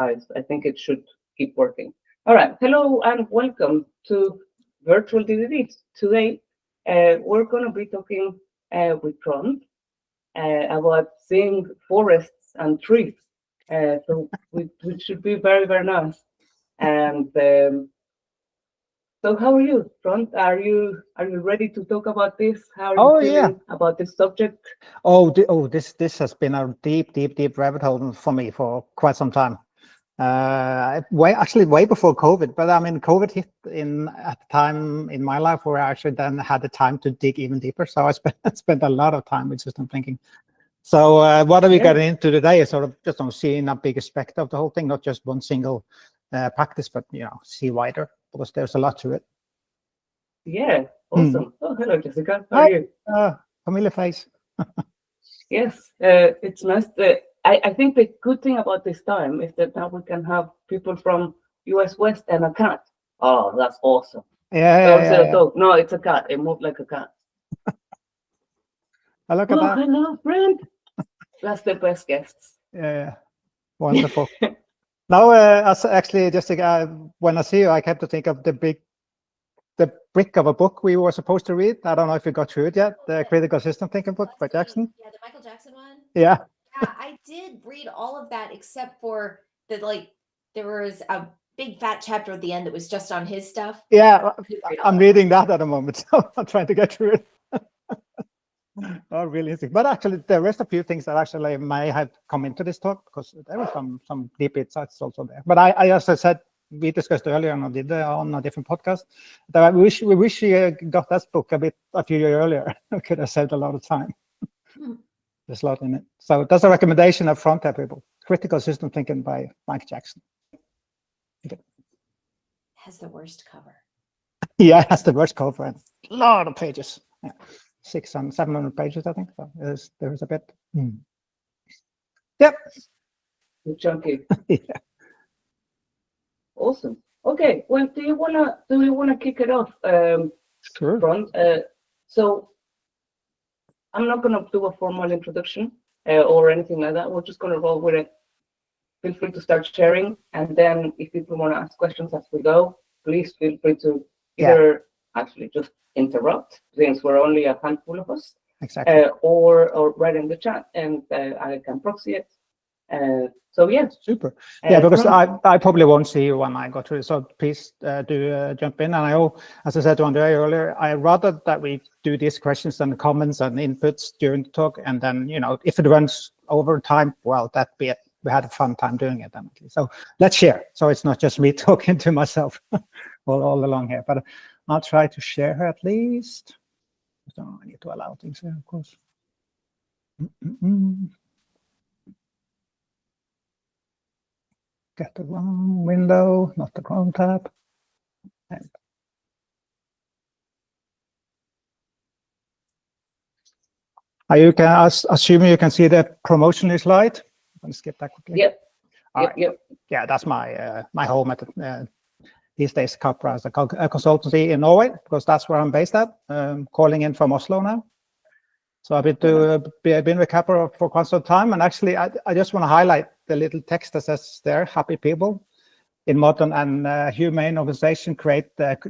I think it should keep working. All right. Hello and welcome to Virtual DVDs. Today, we're going to be talking with Trond about seeing forests and trees. Which should be very, very nice. And so, how are you, Trond? Are you ready to talk about this? How are you feeling about this subject? This has been a deep rabbit hole for me for quite some time. Way before COVID. But I mean, COVID hit at the time in my life where I actually then had the time to dig even deeper. So I spent a lot of time with system thinking. So what are we getting into today is sort of just on seeing a bigger spectrum of the whole thing, not just one single practice, but see wider, because there's a lot to it. Yeah, awesome. Oh, hello, Jessica. How are you? Familiar face. Yes, it's nice. I think the good thing about this time is that now we can have people from US West and a cat. Oh, that's awesome. A dog. No, it's a cat. It moved like a cat. Look at that. Hello, friend. That's the best guests. Yeah, wonderful. Now, actually, Jessica, when I see you, I kept to think of the brick of a book we were supposed to read. I don't know if you got through it yet. The Critical System Thinking book by Jackson. Yeah, the Michael Jackson one. Yeah. Yeah, I did read all of that except for there was a big fat chapter at the end that was just on his stuff. Yeah, I'm reading that at the moment, so I'm trying to get through it. Oh, really interesting. But actually, there is a few things that actually may have come into this talk, because there were some deep insights also there. But I as I said, we discussed earlier on a different podcast that we wish we got that book a few years earlier. We could have saved a lot of time. There's a lot in it. So that's a recommendation up front, people. Critical System Thinking by Mike Jackson. Has the worst cover. Yeah, it has the worst cover and a lot of pages. Yeah. 600, 700 pages, I think. So there's a bit. Yep. Chunky. Yeah. Awesome. Okay. Well, do you wanna kick it off? Sure. Front. So I'm not gonna do a formal introduction or anything like that. We're just gonna roll with it. Feel free to start sharing, and then if people want to ask questions as we go, please feel free to either actually just interrupt, since we're only a handful of us, exactly, or write in the chat, and I can proxy it. So yeah, super. Yeah, because I probably won't see you when I go through it, so please do jump in. And I know, as I said to Andrea earlier, I rather that we do these questions and comments and inputs during the talk, and then if it runs over time, well, that be it. We had a fun time doing it, definitely. So let's share. So it's not just me talking to myself all along here, but I'll try to share her at least. So I need to allow things here, of course. Get the wrong window, not the Chrome tab. You can assume you can see the promotional slide. I'm going to skip that quickly. Yep. Yep. Yeah, that's my my whole method. These days, Capra as a consultancy in Norway, because that's where I'm based at. Calling in from Oslo now. So I've been with Capra for quite some time, and actually, I just want to highlight the little text that says there: "Happy people in modern and humane organization create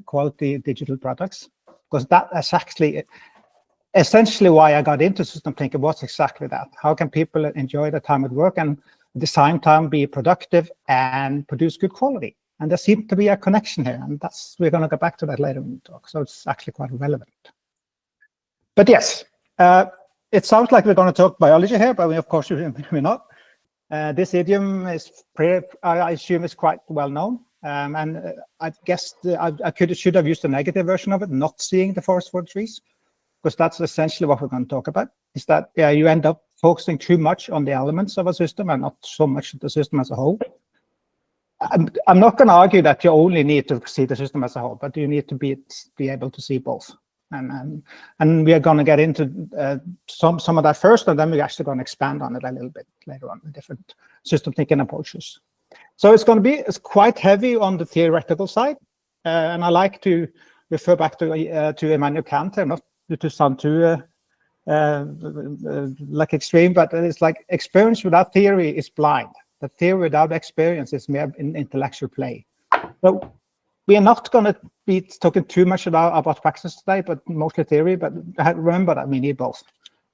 quality digital products," because that is actually essentially why I got into system thinking. Was exactly that. How can people enjoy the time at work and at the same time be productive and produce good quality? And there seems to be a connection here, and we're going to go back to that later in the talk. So it's actually quite relevant. But yes, it sounds like we're going to talk biology here, but of course we're not. This idiom is I assume is quite well known, and I guess I should have used the negative version of it, not seeing the forest for the trees, because that's essentially what we're going to talk about. Is that you end up focusing too much on the elements of a system and not so much the system as a whole. I'm not going to argue that you only need to see the system as a whole, but you need to be able to see both. And we are going to get into some of that first, and then we're actually going to expand on it a little bit later on, the different system thinking approaches. So it's going to be quite heavy on the theoretical side, and I like to refer back to Immanuel Kant, not to sound too like extreme, but it's like experience without theory is blind. That theory without experience is mere intellectual play. So we are not going to be talking too much about practice today, but mostly theory. But remember that we need both.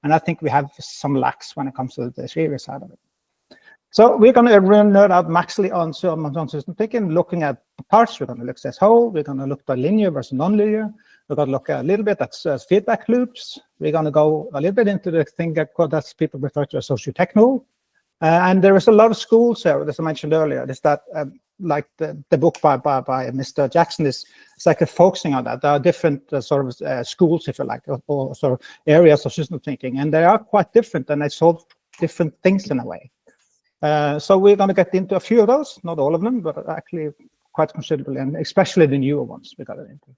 And I think we have some lacks when it comes to the theory side of it. So we're going to nerd out maximally on system thinking, looking at parts. We're going to look at whole. We're going to look at linear versus non-linear. We're going to look a little bit at feedback loops. We're going to go a little bit into the thing that people refer to as socio-techno. And there is a lot of schools there, as I mentioned earlier. Is that like the book by Mr. Jackson is like focusing on that. There are different sort of schools, if you like, or sort of areas of system thinking, and they are quite different, and they solve different things in a way. So we're going to get into a few of those, not all of them, but actually quite considerably, and especially the newer ones we got into.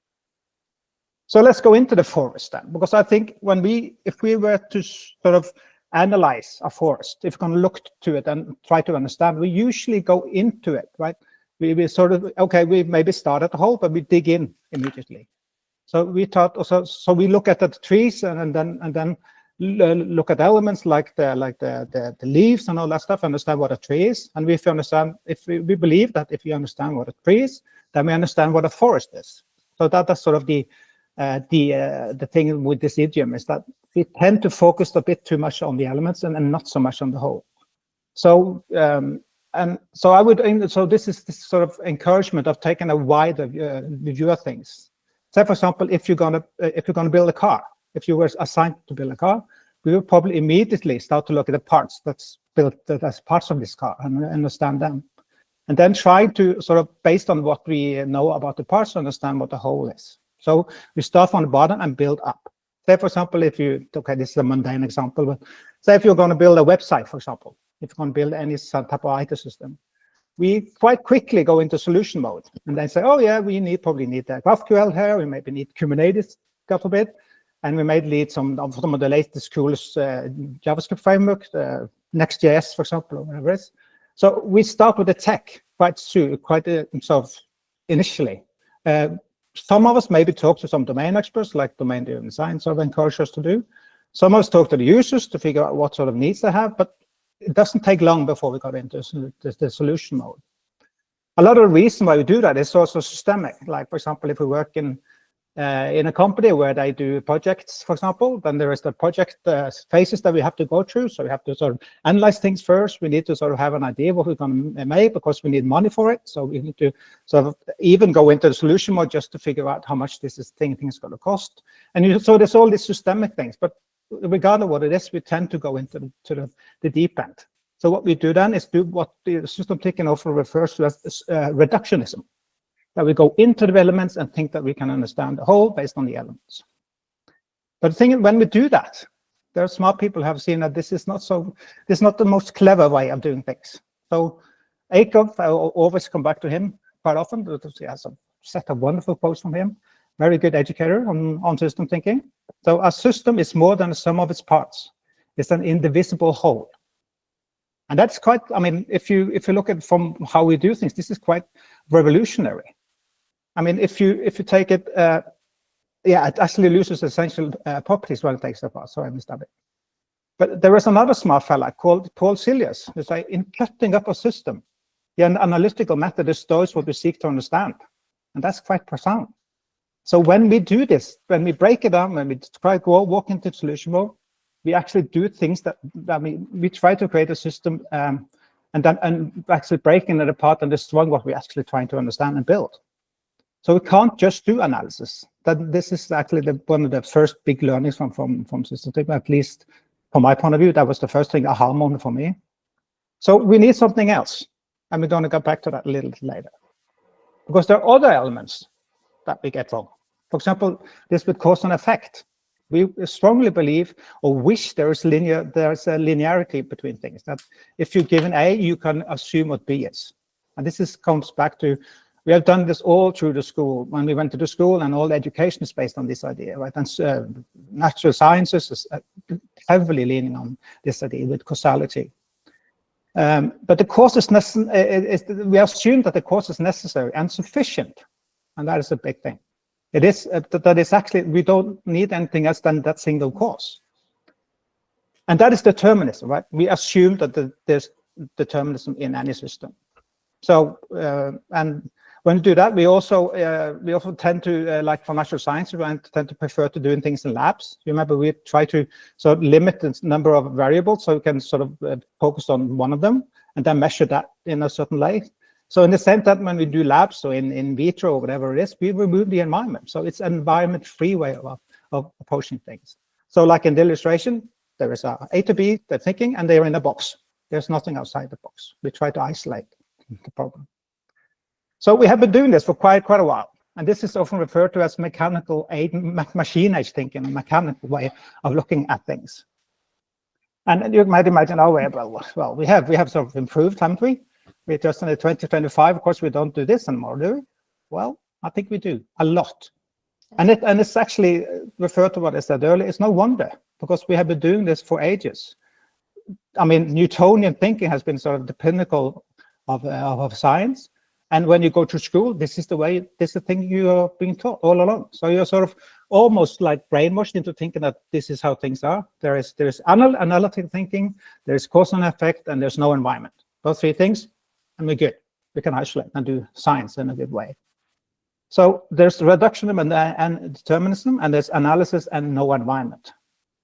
So let's go into the forest then, because I think if we were to sort of analyze a forest, if we're going to look to it and try to understand, we usually go into it, right? We sort of, okay, we maybe start at the whole, but we dig in immediately. So we thought, so we look at the trees and then look at elements like the leaves and all that stuff, understand what a tree is. And if we believe that if you understand what a tree is, then we understand what a forest is. So that's sort of the thing with this idiom, is that we tend to focus a bit too much on the elements and not so much on the whole. So so this is this sort of encouragement of taking a wider view of things. Say, for example, if you're gonna build a car, if you were assigned to build a car, we will probably immediately start to look at the parts that's built as parts of this car and understand them, and then try to sort of, based on what we know about the parts, understand what the whole is. So we start from the bottom and build up. Say, for example, okay, this is a mundane example, but say if you're going to build a website, for example, if you're going to build any type of IT system, we quite quickly go into solution mode and then say, oh yeah, we probably need GraphQL here, we maybe need Kubernetes, God forbid, and we may need some of the latest, coolest JavaScript framework, Next.js, for example, or whatever it is. So we start with the tech quite sort of initially. Some of us maybe talk to some domain experts, like domain-driven design sort of encourage us to do. Some of us talk to the users to figure out what sort of needs they have, but it doesn't take long before we got into the solution mode. A lot of the reason why we do that is also systemic. Like, for example, if we work in a company where they do projects, for example, then there is the project phases that we have to go through. So we have to sort of analyze things first. We need to sort of have an idea of what we're going to make, because we need money for it. So we need to sort of even go into the solution mode just to figure out how much this thing is going to cost. And so there's all these systemic things. But regardless of what it is, we tend to go into the deep end. So what we do then is do what the system thinking often refers to as reductionism. That we go into the elements and think that we can understand the whole based on the elements. But the thing is, when we do that, there are smart people who have seen that this is not the most clever way of doing things. So Akov, I always come back to him quite often, because he has a set of wonderful quotes from him. Very good educator on system thinking. So a system is more than the sum of its parts. It's an indivisible whole. And that's quite, I mean, if you look at from how we do things, this is quite revolutionary. I mean, if you take it, yeah, it actually loses essential properties when it takes apart. So I missed that bit. But there is another smart fella called Paul Cilliers who say, in cutting up a system, the analytical method destroys what we seek to understand, and that's quite profound. So when we do this, when we break it down, when we try to walk into solution mode, we actually do things that we try to create a system and actually breaking it apart and destroying what we're actually trying to understand and build. So we can't just do analysis. That this is actually one of the first big learnings from system thinking, at least from my point of view. That was the first thing, aha moment for me. So we need something else, and we're going to go back to that a little later, because there are other elements that we get wrong. For example, this with cause and effect. We strongly believe or wish there's a linearity between things. That if you're given A, you can assume what B is. And this comes back to, we have done this all through the school. When we went to the school, and all the education is based on this idea, right? And natural sciences is heavily leaning on this idea with causality. But the cause is necessary. We assume that the cause is necessary and sufficient, and that is a big thing. It is that is actually, we don't need anything else than that single cause, and that is determinism, right? We assume that determinism in any system. So, and when we do that, we also tend to, like for natural science, we tend to prefer to doing things in labs. You remember we try to sort of limit the number of variables so we can sort of focus on one of them and then measure that in a certain way. So in the same time, when we do labs, so in vitro or whatever it is, we remove the environment. So it's an environment-free way of approaching things. So like in the illustration, there is A to B, they're thinking, and they're in a box. There's nothing outside the box. We try to isolate the problem. So we have been doing this for quite a while. And this is often referred to as mechanical machine age thinking, a mechanical way of looking at things. And you might imagine, oh, well, we have sort of improved, haven't we? We just in the 2025, of course, we don't do this anymore, do we? Well, I think we do a lot. And it's actually referred to what I said earlier. It's no wonder, because we have been doing this for ages. I mean, Newtonian thinking has been sort of the pinnacle of science. And when you go to school, this is the thing you are being taught all along. So you're sort of almost like brainwashed into thinking that this is how things are. There is analytic thinking, there is cause and effect, and there's no environment. Those three things, and we're good. We can isolate and do science in a good way. So there's reductionism and determinism, and there's analysis and no environment.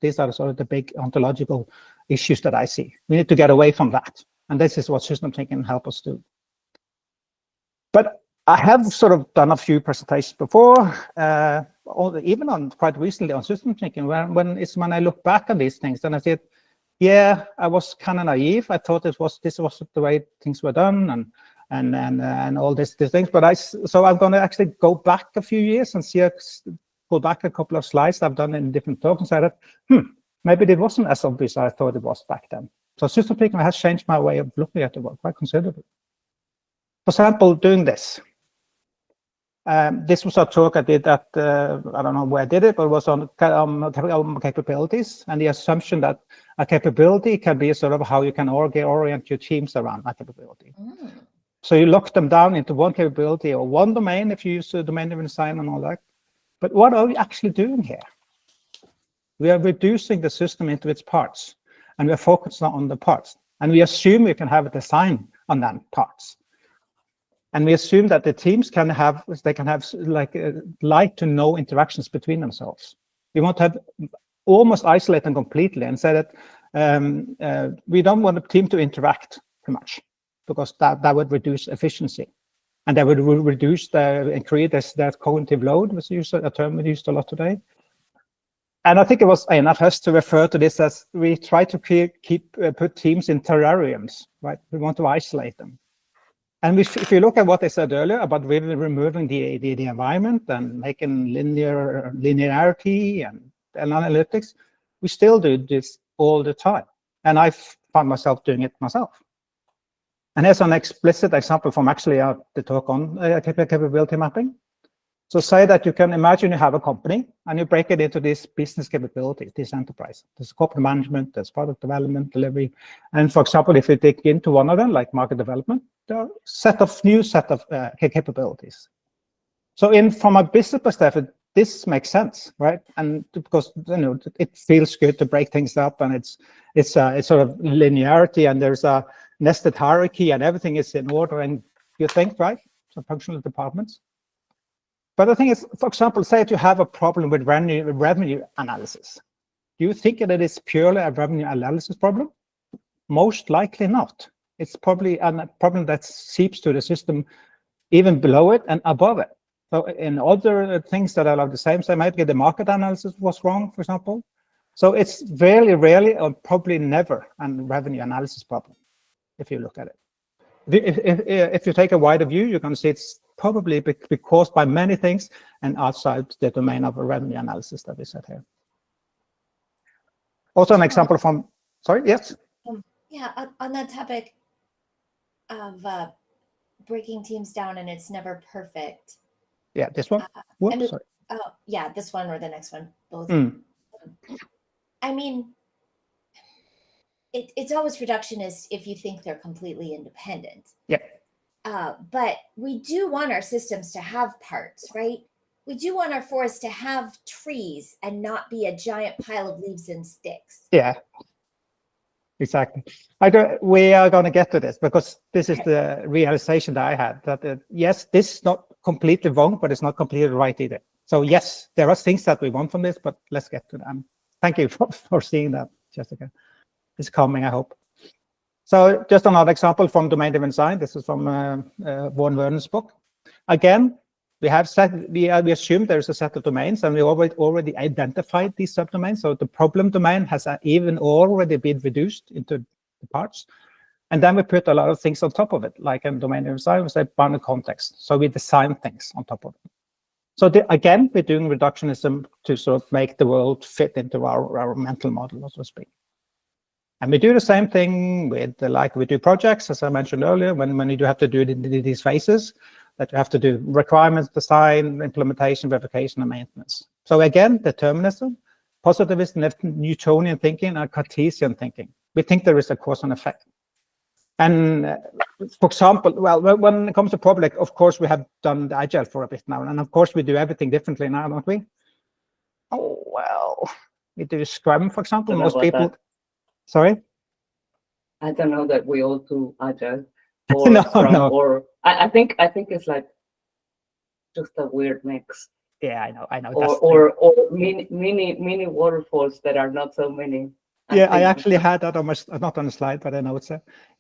These are sort of the big ontological issues that I see. We need to get away from that. And this is what system thinking can help us do. But I have sort of done a few presentations before, even on quite recently on system thinking, when I look back at these things, and I said, yeah, I was kind of naive. I thought this was the way things were done, and all these things. But so I'm going to actually go back a few years and pull back a couple of slides I've done in different talks and say that, maybe it wasn't as obvious as I thought it was back then. So system thinking has changed my way of looking at the world quite considerably. For example, doing this. This was a talk I did at, I don't know where I did it, but it was on capabilities, and the assumption that a capability can be sort of how you can orient your teams around that capability. So you lock them down into one capability or one domain if you use the domain-driven design and all that. But what are we actually doing here? We are reducing the system into its parts, and we are focused on the parts. And we assume we can have a design on that parts. And we assume that the teams can have like light to no interactions between themselves. We want to have almost isolate them completely and say that we don't want the team to interact too much, because that would reduce efficiency, and that would reduce and create that cognitive load, which is a term we used a lot today. And I think it was enough us to refer to this as we try to put teams in terrariums, right? We want to isolate them. And if you look at what I said earlier about really removing the environment and making linearity and analytics, we still do this all the time. And I find myself doing it myself. And here's an explicit example from actually the talk on capability mapping. So say that you can imagine you have a company and you break it into these business capabilities, this enterprise. There's corporate management, there's product development, delivery. And for example, if you dig into one of them, like market development, there are new set of capabilities. So from a business perspective, this makes sense, right? And because it feels good to break things up, and it's sort of linearity, and there's a nested hierarchy, and everything is in order, and you think, right? So functional departments. But the thing is, for example, say if you have a problem with revenue analysis, do you think that it is purely a revenue analysis problem? Most likely not. It's probably a problem that seeps to the system even below it and above it. So in other things that are the same, so maybe the market analysis was wrong, for example. So it's very rarely or probably never a revenue analysis problem, if you look at it. If you take a wider view, you can see it's probably be caused by many things and outside the domain of a revenue analysis that we said here. Also an example from, sorry, yes? Yeah, on that topic of breaking teams down and it's never perfect. Yeah, this one? Whoops, sorry. Yeah, this one or the next one, both. I mean, it's always reductionist if you think they're completely independent. Yeah. But we do want our systems to have parts, right? We do want our forests to have trees and not be a giant pile of leaves and sticks. Yeah. Exactly. We are going to get to this because this is the realization that I had that yes, this is not completely wrong, but it's not completely right either. So yes, there are things that we want from this, but let's get to them. Thank you for seeing that, Jessica. It's coming, I hope. So just another example from domain-driven design. This is from Vaughan Vernon's book. Again, we assume there's a set of domains, and we already identified these subdomains. So the problem domain has even already been reduced into the parts. And then we put a lot of things on top of it, like in domain-driven design, we say bounded context. So we design things on top of it. So again, we're doing reductionism to sort of make the world fit into our mental model, so to speak. And we do the same thing with like we do projects, as I mentioned earlier, when you do have to do these phases, that you have to do requirements, design, implementation, verification, and maintenance. So again, determinism, positivism, Newtonian thinking, and Cartesian thinking. We think there is a cause and effect. And for example, well, when it comes to public, of course, we have done the agile for a bit now, and of course, we do everything differently now, don't we? Oh, well, we do Scrum, for example. Most people. Sorry? I don't know that we all do agile or No, Scrum, no. or I think it's like just a weird mix. Yeah, I know. Or mini waterfalls that are not so many. Yeah, I actually had that on my, not on the slide, but I know it's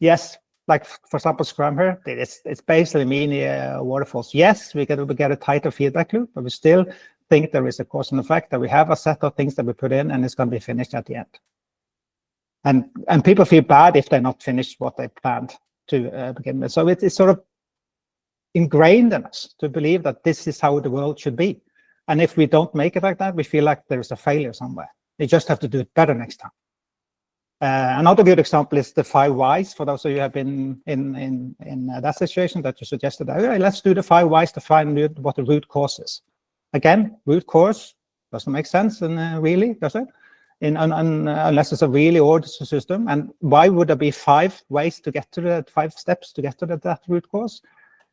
yes. Like for example, Scrum here, it's basically mini waterfalls. Yes, we get a tighter feedback loop, but we still think there is a cause and effect, that we have a set of things that we put in, and it's going to be finished at the end. And people feel bad if they're not finished what they planned to begin with. So it's sort of ingrained in us to believe that this is how the world should be. And if we don't make it like that, we feel like there's a failure somewhere. We just have to do it better next time. Another good example is the 5 whys. For those of you who have been in that situation that you suggested, okay, let's do the 5 whys to find what the root cause is. Again, root cause doesn't make sense, and really, does it? Unless it's a really ordered system. And why would there be 5 ways to get to the 5 steps to get to that root cause?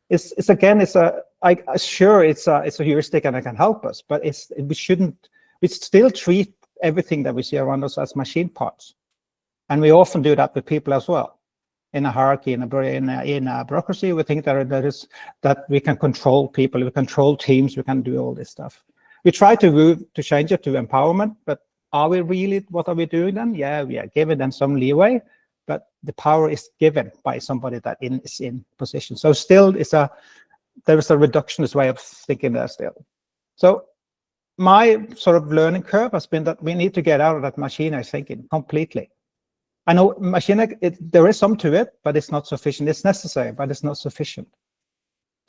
It's sure it's a heuristic and it can help us, but we still treat everything that we see around us as machine parts. And we often do that with people as well. In a hierarchy, in a bureaucracy, we think that we can control people, we control teams, we can do all this stuff. We try to change it to empowerment, but are we really, what are we doing then? Yeah, we are giving them some leeway, but the power is given by somebody that is in position. So still, there is a reductionist way of thinking there still. So my sort of learning curve has been that we need to get out of that machine thinking completely. I know there is some to it, but it's not sufficient. It's necessary, but it's not sufficient.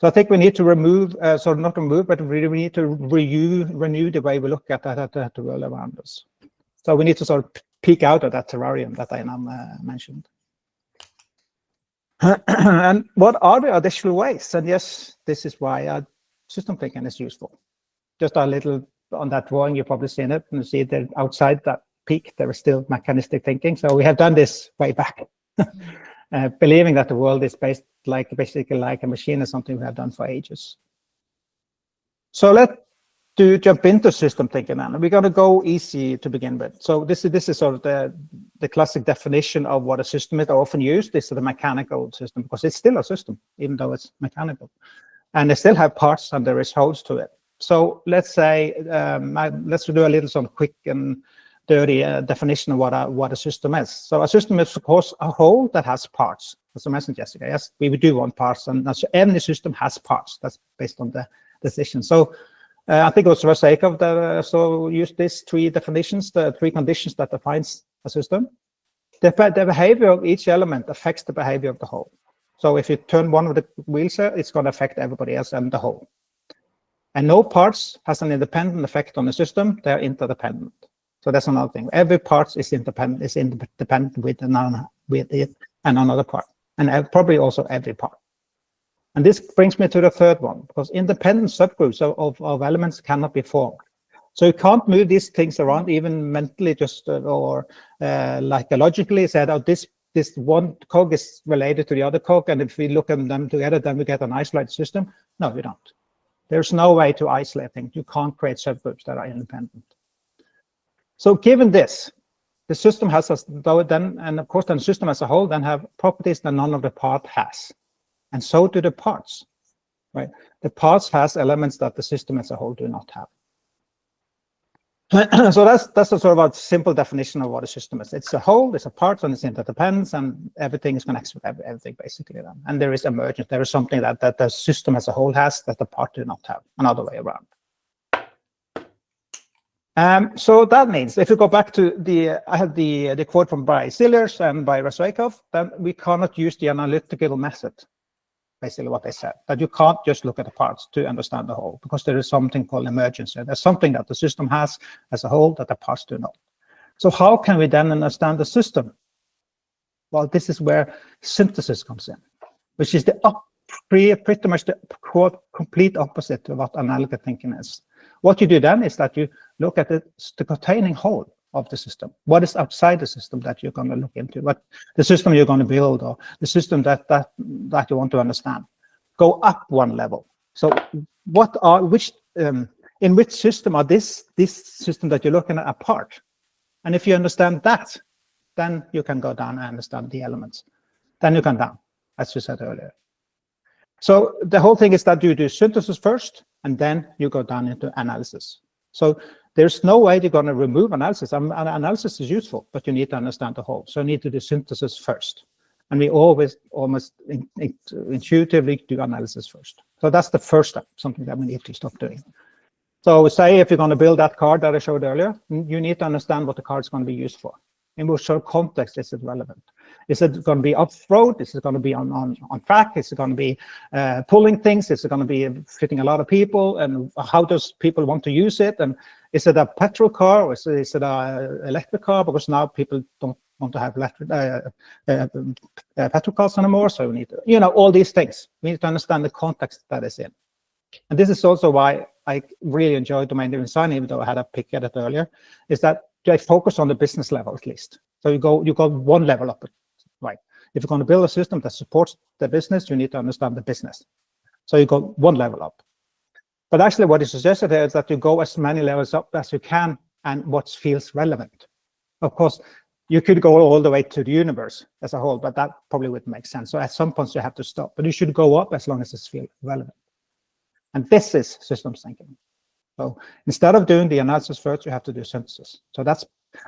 So I think we need to remove, not remove, but we need to renew the way we look at the world around us. So we need to sort of peek out of that terrarium that I now mentioned. And what are the additional ways? And yes, this is why system thinking is useful. Just a little on that drawing, you've probably seen it, and you see that outside that peak, there is still mechanistic thinking. So we have done this way back. Believing that the world is basically like a machine is something we have done for ages. So let's jump into system thinking now. We're going to go easy to begin with. So this is sort of the classic definition of what a system is often used. This is the mechanical system, because it's still a system, even though it's mechanical. And they still have parts and there is holes to it. So let's say, let's do a little some quick and dirty definition of what a system is. So a system is, of course, a whole that has parts. As I mentioned, Jessica, yes, we do want parts, and any system has parts. That's based on the decision. So I think also for sake of so use these 3 definitions, the 3 conditions that defines a system. The behavior of each element affects the behavior of the whole. So if you turn one of the wheels here, it's going to affect everybody else and the whole. And no parts has an independent effect on the system. They're interdependent. So that's another thing. Every part is independent with it and another part, and probably also every part. And this brings me to the 3rd one, because independent subgroups of elements cannot be formed. So you can't move these things around, even mentally, or like logically said, oh, this one cog is related to the other cog, and if we look at them together, then we get an isolated system. No, we don't. There's no way to isolate things. You can't create subgroups that are independent. So given this the system has and of course, then the system as a whole then have properties that none of the part has, and so do the parts, right? The parts has elements that the system as a whole do not have. So that's a sort of a simple definition of what a system is. It's a whole, it's a part, and it's interdependence, and everything is connected with everything basically. Then. And there is emergence. There is something that the system as a whole has that the part do not have. Another way around. So that means if you go back to I have the quote from by Sillers and by Razwaikov, then we cannot use the analytical method. Basically what they said, that you can't just look at the parts to understand the whole, because there is something called emergence. There's something that the system has as a whole that the parts do not. So how can we then understand the system? Well, this is where synthesis comes in, which is pretty much the complete opposite of what analytical thinking is. What you do then is that you look at the containing whole of the system. What is outside the system that you're going to look into? What the system you're going to build, or the system that you want to understand. Go up one level. So, in which system are this system that you're looking at apart? And if you understand that, then you can go down and understand the elements. Then you can down, as you said earlier. So the whole thing is that you do synthesis first, and then you go down into analysis. So there's no way you're going to remove analysis. Analysis is useful, but you need to understand the whole. So you need to do synthesis first. And we always almost intuitively do analysis first. So that's the first step, something that we need to stop doing. So say if you're going to build that card that I showed earlier, you need to understand what the card is going to be used for. In which sort of context is it relevant? Is it going to be off-road? Is it going to be on track? Is it going to be pulling things? Is it going to be fitting a lot of people? And how does people want to use it? And is it a petrol car, or is it an electric car? Because now people don't want to have petrol cars anymore. So we need to, all these things. We need to understand the context that is in. And this is also why I really enjoy domain-driven design, even though I had a pick at it earlier, is that I focus on the business level at least. So you go one level up, right? If you're going to build a system that supports the business, you need to understand the business. So you go one level up. But actually what is suggested here is that you go as many levels up as you can and what feels relevant. Of course, you could go all the way to the universe as a whole, but that probably wouldn't make sense. So at some points you have to stop, but you should go up as long as it feels relevant. And this is systems thinking. So instead of doing the analysis first, you have to do synthesis. So that's,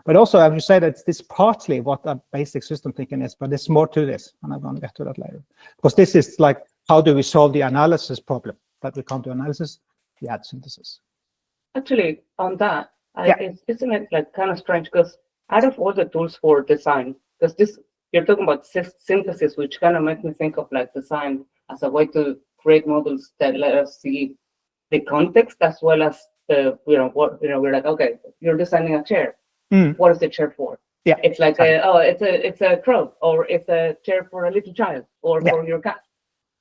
but also as you said, it's partly what a basic system thinking is, but there's more to this, and I'm going to get to that later. Because this is like, how do we solve the analysis problem? That we can't do analysis, we add synthesis. Actually, on that, isn't it like kind of strange? Because out of all the tools for design, because you're talking about synthesis, which kind of makes me think of like design as a way to create models that let us see the context as well as we're like, okay, you're designing a chair. What is the chair for? Yeah, it's like it's a crow, or it's a chair for a little child, or for your cat,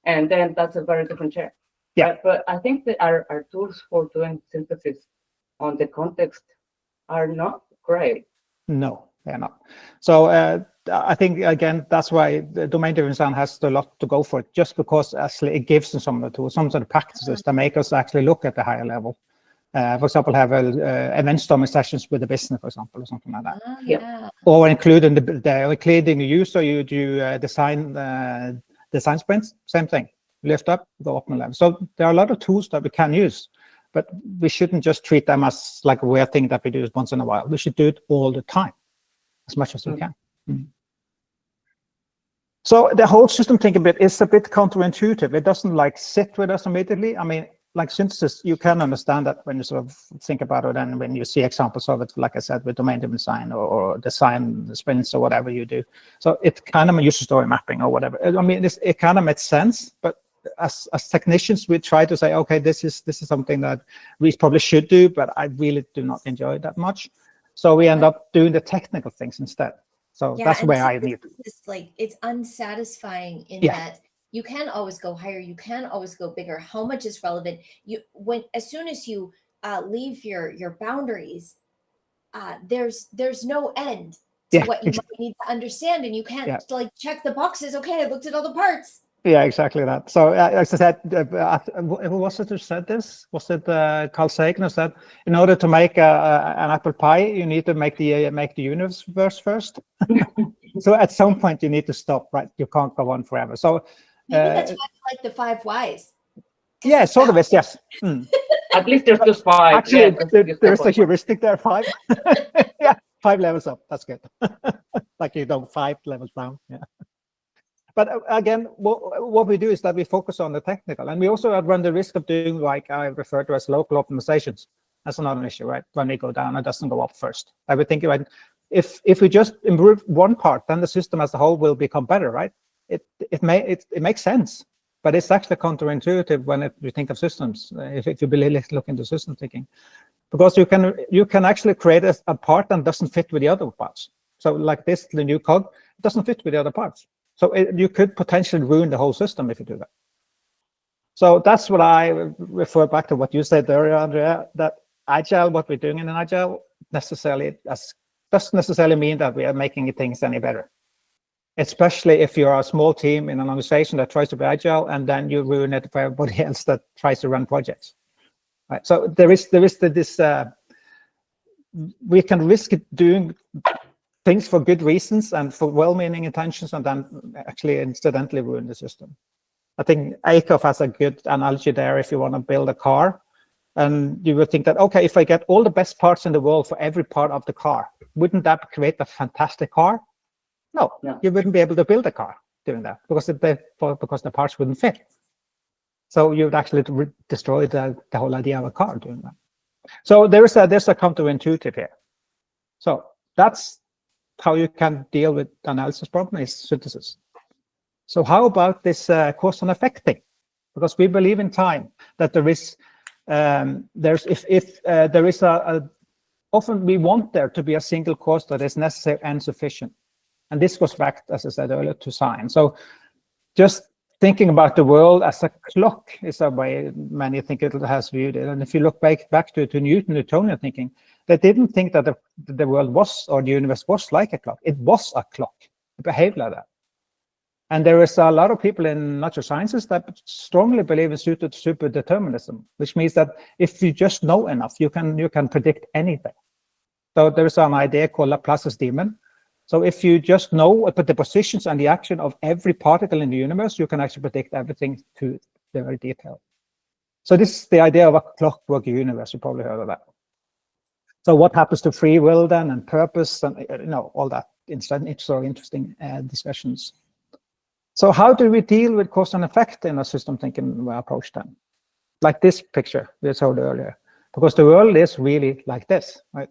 and then that's a very different chair. Yeah, but I think that our tools for doing synthesis on the context are not great. No, they're not. So I think again that's why the domain-driven design has a lot to go for it, just because actually it gives them some of the tools, some of the practices that make us actually look at the higher level. For example, have event storming sessions with the business, for example, or something like that. Yeah. Or including including the user, you do design sprints. Same thing. Lift up, go up one level. So there are a lot of tools that we can use, but we shouldn't just treat them as like a weird thing that we do once in a while. We should do it all the time, as much as we can. So the whole system thinking bit is a bit counterintuitive. It doesn't like sit with us immediately. I mean, like synthesis, you can understand that when you sort of think about it, and when you see examples of it, like I said, with domain-driven design or design sprints or whatever you do. So it kind of user story mapping or whatever. I mean, it kind of makes sense, but as technicians, we try to say, okay, this is something that we probably should do, but I really do not enjoy it that much. So we end up doing the technical things instead. So that's where I need. It's like, it's unsatisfying in that you can always go higher, you can always go bigger. How much is relevant? As soon as you leave your boundaries, there's no end to what you might need to understand, and you can't like check the boxes. Okay, I looked at all the parts. Yeah, exactly that. So as I said, who was it who said this? Was it Carl Sagan who said, in order to make an apple pie, you need to make the universe first. So at some point you need to stop, right? You can't go on forever. So Maybe that's why I like the 5 whys. yeah, sort of is, yes. Mm. At least there's just 5. Actually, Yeah, there's a heuristic there, 5. Yeah, 5 levels up. That's good. Like 5 levels down. Yeah. But again, what we do is that we focus on the technical, and we also run the risk of doing, like I refer to as local optimizations. That's another issue, right? When we go down, it doesn't go up first. I would think, right, if we just improve one part, then the system as a whole will become better, right? It makes sense, but it's actually counterintuitive when you think of systems. If you really look into system thinking, because you can actually create a part that doesn't fit with the other parts. So like this, the new cog, it doesn't fit with the other parts. So you could potentially ruin the whole system if you do that. So that's what I refer back to what you said earlier, Andrea, that agile, what we're doing in an agile, doesn't necessarily mean that we are making things any better. Especially if you're a small team in an organization that tries to be agile, and then you ruin it for everybody else that tries to run projects. Right. So there is this. We can risk doing things for good reasons and for well-meaning intentions, and then actually incidentally ruin the system. I think Akerf has a good analogy there. If you want to build a car, and you would think that, okay, if I get all the best parts in the world for every part of the car, wouldn't that create a fantastic car? No, you wouldn't be able to build a car doing that because the parts wouldn't fit. So you would actually destroy the whole idea of a car doing that. So there's a counterintuitive here. So that's how you can deal with analysis problem is synthesis. So how about this cause and effect thing? Because we believe in time that there is often we want there to be a single cause that is necessary and sufficient. And this goes back, as I said earlier, to science. So just thinking about the world as a clock is a way many think it has viewed it. And if you look back to Newtonian thinking, they didn't think that the world was, or the universe was like a clock. It was a clock. It behaved like that. And there is a lot of people in natural sciences that strongly believe in super determinism, which means that if you just know enough, you can predict anything. So there is an idea called Laplace's demon. So if you just know the positions and the action of every particle in the universe, you can actually predict everything to the very detail. So this is the idea of a clockwork universe. You probably heard of that. So what happens to free will then, and purpose, and all that? It's so interesting discussions. So how do we deal with cause and effect in a system thinking approach then? Like this picture we showed earlier, because the world is really like this, right?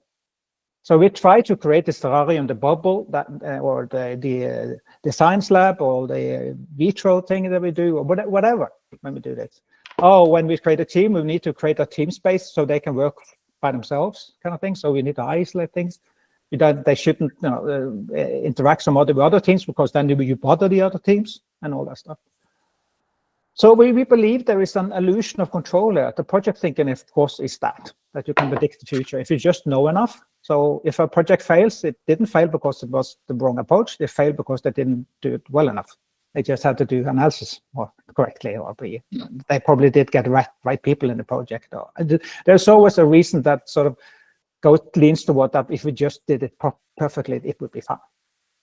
So we try to create this terrarium, the bubble, that or the science lab, or the vitro thing that we do, or whatever when we do this. Oh, when we create a team, we need to create a team space so they can work by themselves, kind of thing. So we need to isolate things. They shouldn't interact some other teams, because then you bother the other teams and all that stuff. So we believe there is an illusion of control there. The project thinking, of course, is that you can predict the future if you just know enough. So if a project fails, it didn't fail because it was the wrong approach. They failed because they didn't do it well enough. They just had to do analysis more correctly, or they probably did get right people in the project. There's always a reason that sort of leans toward that. If we just did it perfectly, it would be fine.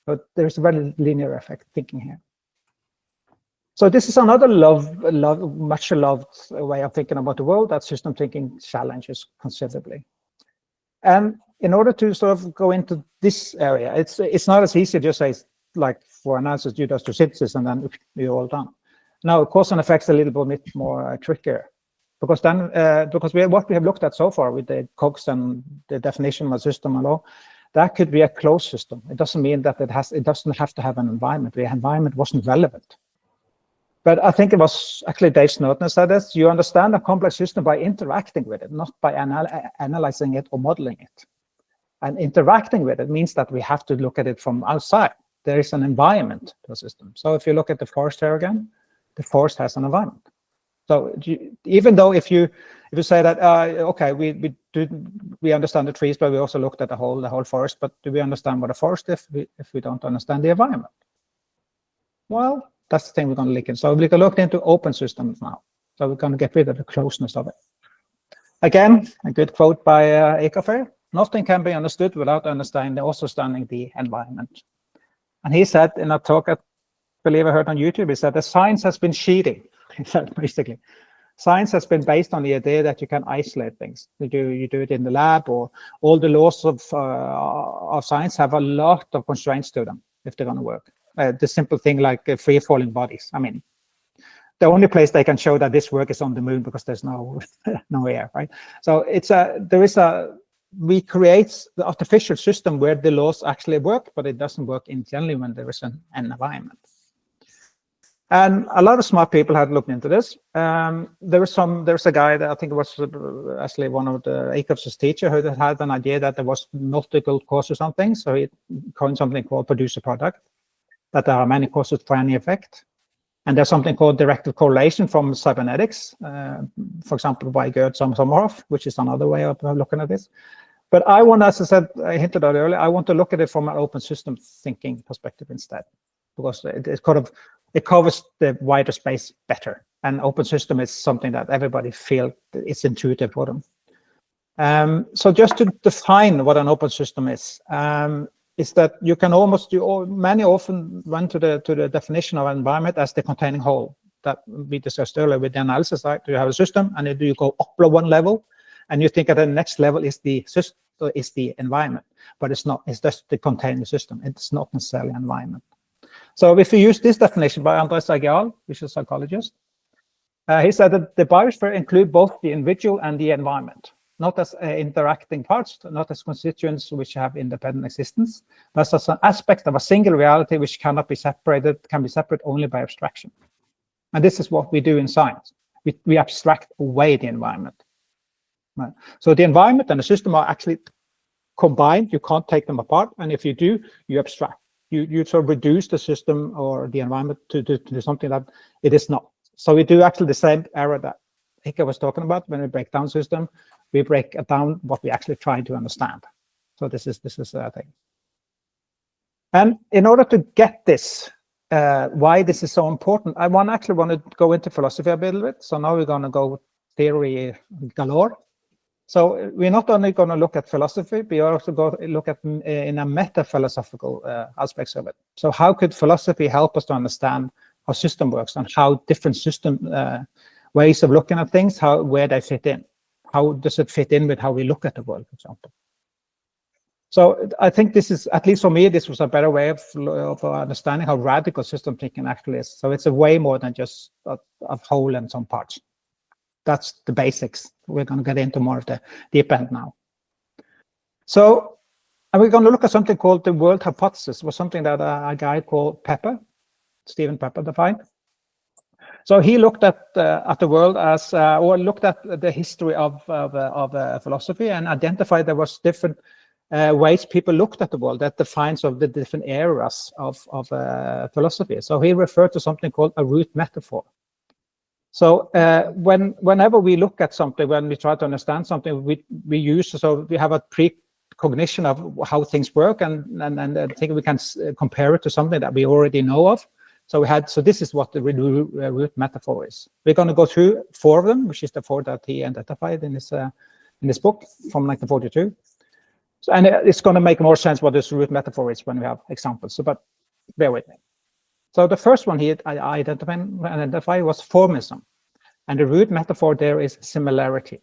But there's a very linear effect thinking here. So this is another much loved way of thinking about the world that system thinking challenges considerably. And in order to sort of go into this area, it's not as easy to just say, like for analysis, you just do synthesis and then you're all done. Now, cause and effects a little bit more trickier, because then what we have looked at so far with the cogs and the definition of a system and all, that could be a closed system. It doesn't mean that it doesn't have to have an environment. The environment wasn't relevant. But I think it was actually Dave Snowden who said this: you understand a complex system by interacting with it, not by analyzing it or modeling it. And interacting with it means that we have to look at it from outside. There is an environment to a system. So if you look at the forest here again, the forest has an environment. So even though if you say that okay, we understand the trees, but we also looked at the whole forest, but do we understand what a forest is if we don't understand the environment? Well, That's the thing we're going to look in. So we're going to look into open systems now. So we're going to get rid of the closeness of it. Again, a good quote by Ekafer. Nothing can be understood without understanding the environment. And he said in a talk, I believe I heard on YouTube, he said that science has been cheating. He said basically, science has been based on the idea that you can isolate things. You do it in the lab, or all the laws of science have a lot of constraints to them if they're going to work. The simple thing like free-falling bodies. I mean, the only place they can show that this work is on the moon because there's no no air, right? So we create the artificial system where the laws actually work, but it doesn't work in generally when there is an environment. And a lot of smart people had looked into this. There's a guy that I think it was actually one of the Aker's teacher who had an idea that there was multiple causes on things. So he coined something called producer product, that there are many causes for any effect. And there's something called directed correlation from cybernetics, for example, by Gerd Sommerhoff, which is another way of looking at this. But I want, as I said, I hinted at earlier, I want to look at it from an open system thinking perspective instead, because it covers the wider space better. And open system is something that everybody feels it's intuitive for them. So just to define what an open system is that you can many often run to the definition of environment as the containing whole that we discussed earlier with the analysis. Right? You have a system, and you go up one level, and you think at the next level is the system, is the environment, but it's not. It's just the containing system. It's not necessarily environment. So if you use this definition by Andres Aguial, which is a psychologist, he said that the biosphere includes both the individual and the environment, not as interacting parts, not as constituents which have independent existence, but as an aspect of a single reality which cannot be separated, can be separated only by abstraction. And this is what we do in science. We abstract away the environment. Right? So the environment and the system are actually combined. You can't take them apart. And if you do, you abstract. You sort of reduce the system or the environment to something that it is not. So we do actually the same error that Hicke was talking about when we break down system. We break down what we actually try to understand. So this is a thing. And in order to get this, why this is so important, I actually want to go into philosophy a little bit. So now we're going to go theory galore. So we're not only going to look at philosophy, we are also going to look at in a meta-philosophical aspects of it. So how could philosophy help us to understand how system works and how different system ways of looking at things, where they fit in? How does it fit in with how we look at the world, for example? So I think this is, at least for me, this was a better way of understanding how radical system thinking actually is. So it's a way more than just a whole and some parts. That's the basics. We're going to get into more of the deep end now. So we're going to look at something called the world hypothesis. It was something that a guy called Stephen Pepper defined. So he looked at the world as, or looked at the history of philosophy and identified there was different ways people looked at the world that defines of the different eras of philosophy. So he referred to something called a root metaphor. So whenever we look at something, when we try to understand something, we use, so we have a precognition of how things work, and I think we can compare it to something that we already know of. So this is what the root metaphor is. We're going to go through 4 of them, which is the 4 that he identified in his book from 1942. So, and it's going to make more sense what this root metaphor is when we have examples. So, but bear with me. So the first one he identified was formism, and the root metaphor there is similarity.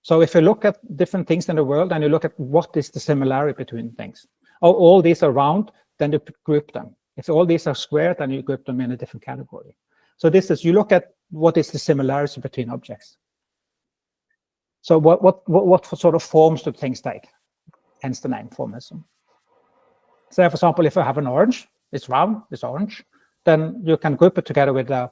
So if you look at different things in the world and you look at what is the similarity between things, all these are round, then you group them. If all these are square, then you group them in a different category. So this is, you look at what is the similarity between objects. So what sort of forms do things take? Hence the name formism. So for example, if you have an orange, it's round, it's orange, then you can group it together with a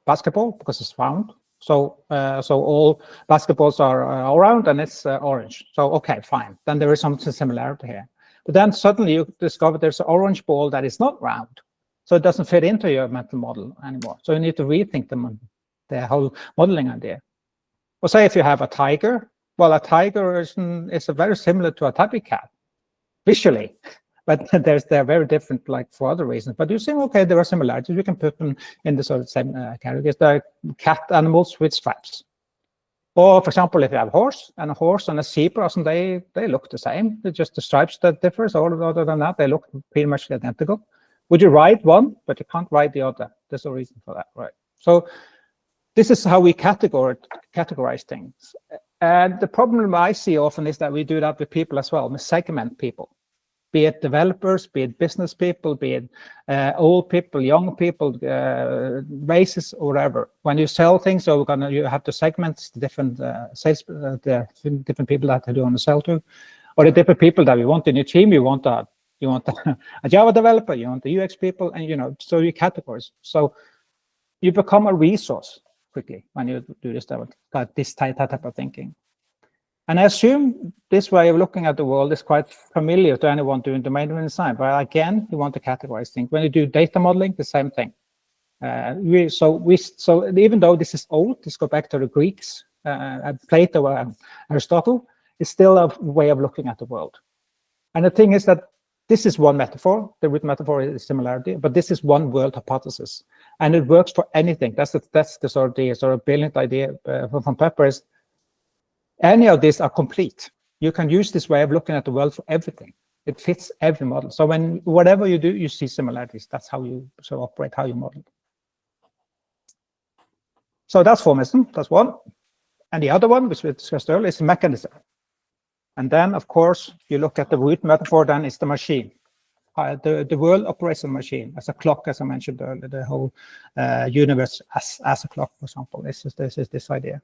basketball because it's round. So all basketballs are all round and it's orange. So okay, fine. Then there is some similarity here. But then suddenly you discover there's an orange ball that is not round. So it doesn't fit into your mental model anymore. So you need to rethink the whole modeling idea. Or say if you have a tiger, well, a tiger is very similar to a tabby cat visually, But they're very different, like for other reasons. But you think, okay, there are similarities. We can put them in the sort of same categories. There are cat animals with stripes. Or, for example, if you have a horse and a zebra, they look the same. It's just the stripes that differs. Other than that, they look pretty much identical. Would you ride one, but you can't ride the other? There's a reason for that, right? So this is how we categorize things. And the problem I see often is that we do that with people as well. We segment people, be it developers, be it business people, be it old people, young people, races, or whatever. When you sell things, so you have to segment the different sales, the different people that you want to sell to, or the different people that you want in your team. You want a Java developer, you want the UX people, and so you categorize. So you become a resource quickly when you do this type of thinking. And I assume this way of looking at the world is quite familiar to anyone doing domain design. But again, you want to categorize things. When you do data modeling, the same thing. So even though this is old, this goes back to the Greeks, Plato and Aristotle, it's still a way of looking at the world. And the thing is that this is one metaphor. The root metaphor is similarity, but this is one world hypothesis, and it works for anything. That's the sort of brilliant idea from Pepper is any of these are complete. You can use this way of looking at the world for everything. It fits every model. So whatever you do, you see similarities. That's how you sort of operate, how you model. So that's formalism. That's one. And the other one, which we discussed earlier, is mechanism. And then, of course, you look at the root metaphor, then it's the machine. The world operates on a machine, as a clock, as I mentioned earlier, the whole universe as a clock, for example. This is this idea.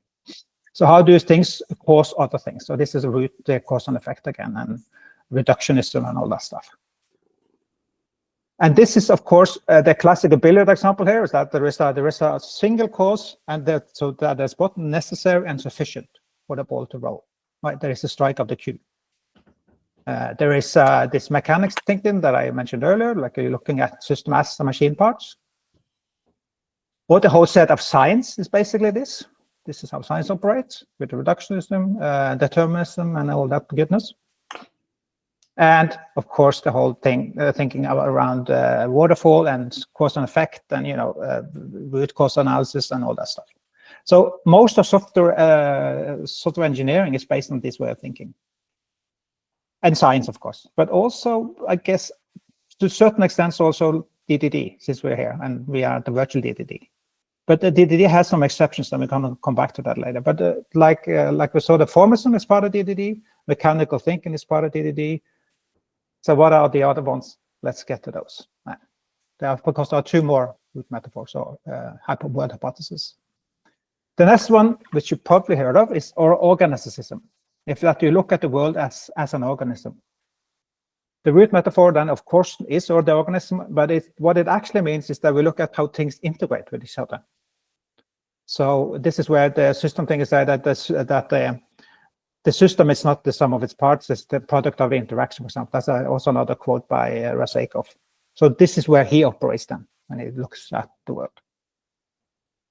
So how do things cause other things? So this is a root, the cause and effect again, and reductionism and all that stuff. And this is, of course, the classic billiard example here is that there is a single cause, and so that there's both necessary and sufficient for the ball to roll. Right, there is a strike of the cue. There is this mechanics thinking that I mentioned earlier, like you're looking at system as the machine parts. Or the whole set of science is basically this. This is how science operates with reductionism, determinism, and all that goodness. And of course, the whole thing thinking around waterfall and cause and effect, and root cause analysis and all that stuff. So most of software engineering is based on this way of thinking, and science, of course, but also, I guess, to a certain extent, also DDD, since we're here and we are the virtual DDD. But the DDD has some exceptions, and we're going to come back to that later. But like we saw, the formalism is part of DDD, mechanical thinking is part of DDD. So what are the other ones? Let's get to those. Because there are two more root metaphors or word hypothesis. The next one, which you probably heard of, is organicism. If that you look at the world as an organism. The root metaphor then, of course, is the organism, but what it actually means is that we look at how things integrate with each other. So this is where the system thing is that the system is not the sum of its parts, it's the product of the interaction, for example. That's also another quote by Razakov. So this is where he operates then, when he looks at the world.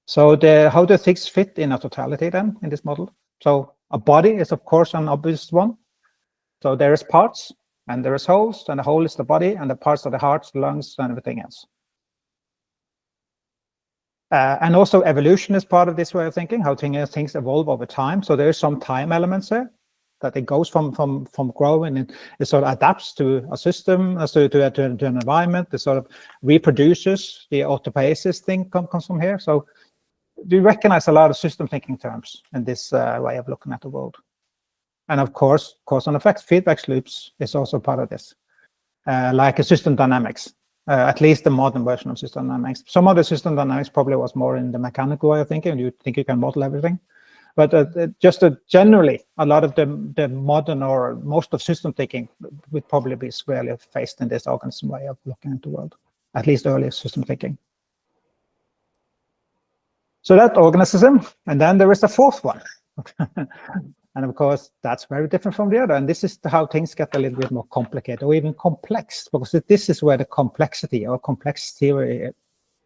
So how do things fit in a totality then in this model? So a body is, of course, an obvious one. So there is parts and there is wholes, and the whole is the body, and the parts are the hearts, the lungs, and everything else. And also evolution is part of this way of thinking, how things evolve over time. So there is some time elements there, that it goes from growing, and it sort of adapts to a system, to an environment, it sort of reproduces. The autopoiesis thing comes from here. So we recognize a lot of system thinking terms in this way of looking at the world. And of course, cause and effect, feedback loops is also part of this, like a system dynamics, at least the modern version of system dynamics. Some of the system dynamics probably was more in the mechanical way of thinking. You think you can model everything. But generally, a lot of the modern or most of system thinking would probably be squarely faced in this organism way of looking at the world, at least early system thinking. So that organism, and then there is a fourth one. And of course, that's very different from the other. And this is how things get a little bit more complicated, or even complex, because this is where the complexity or complex theory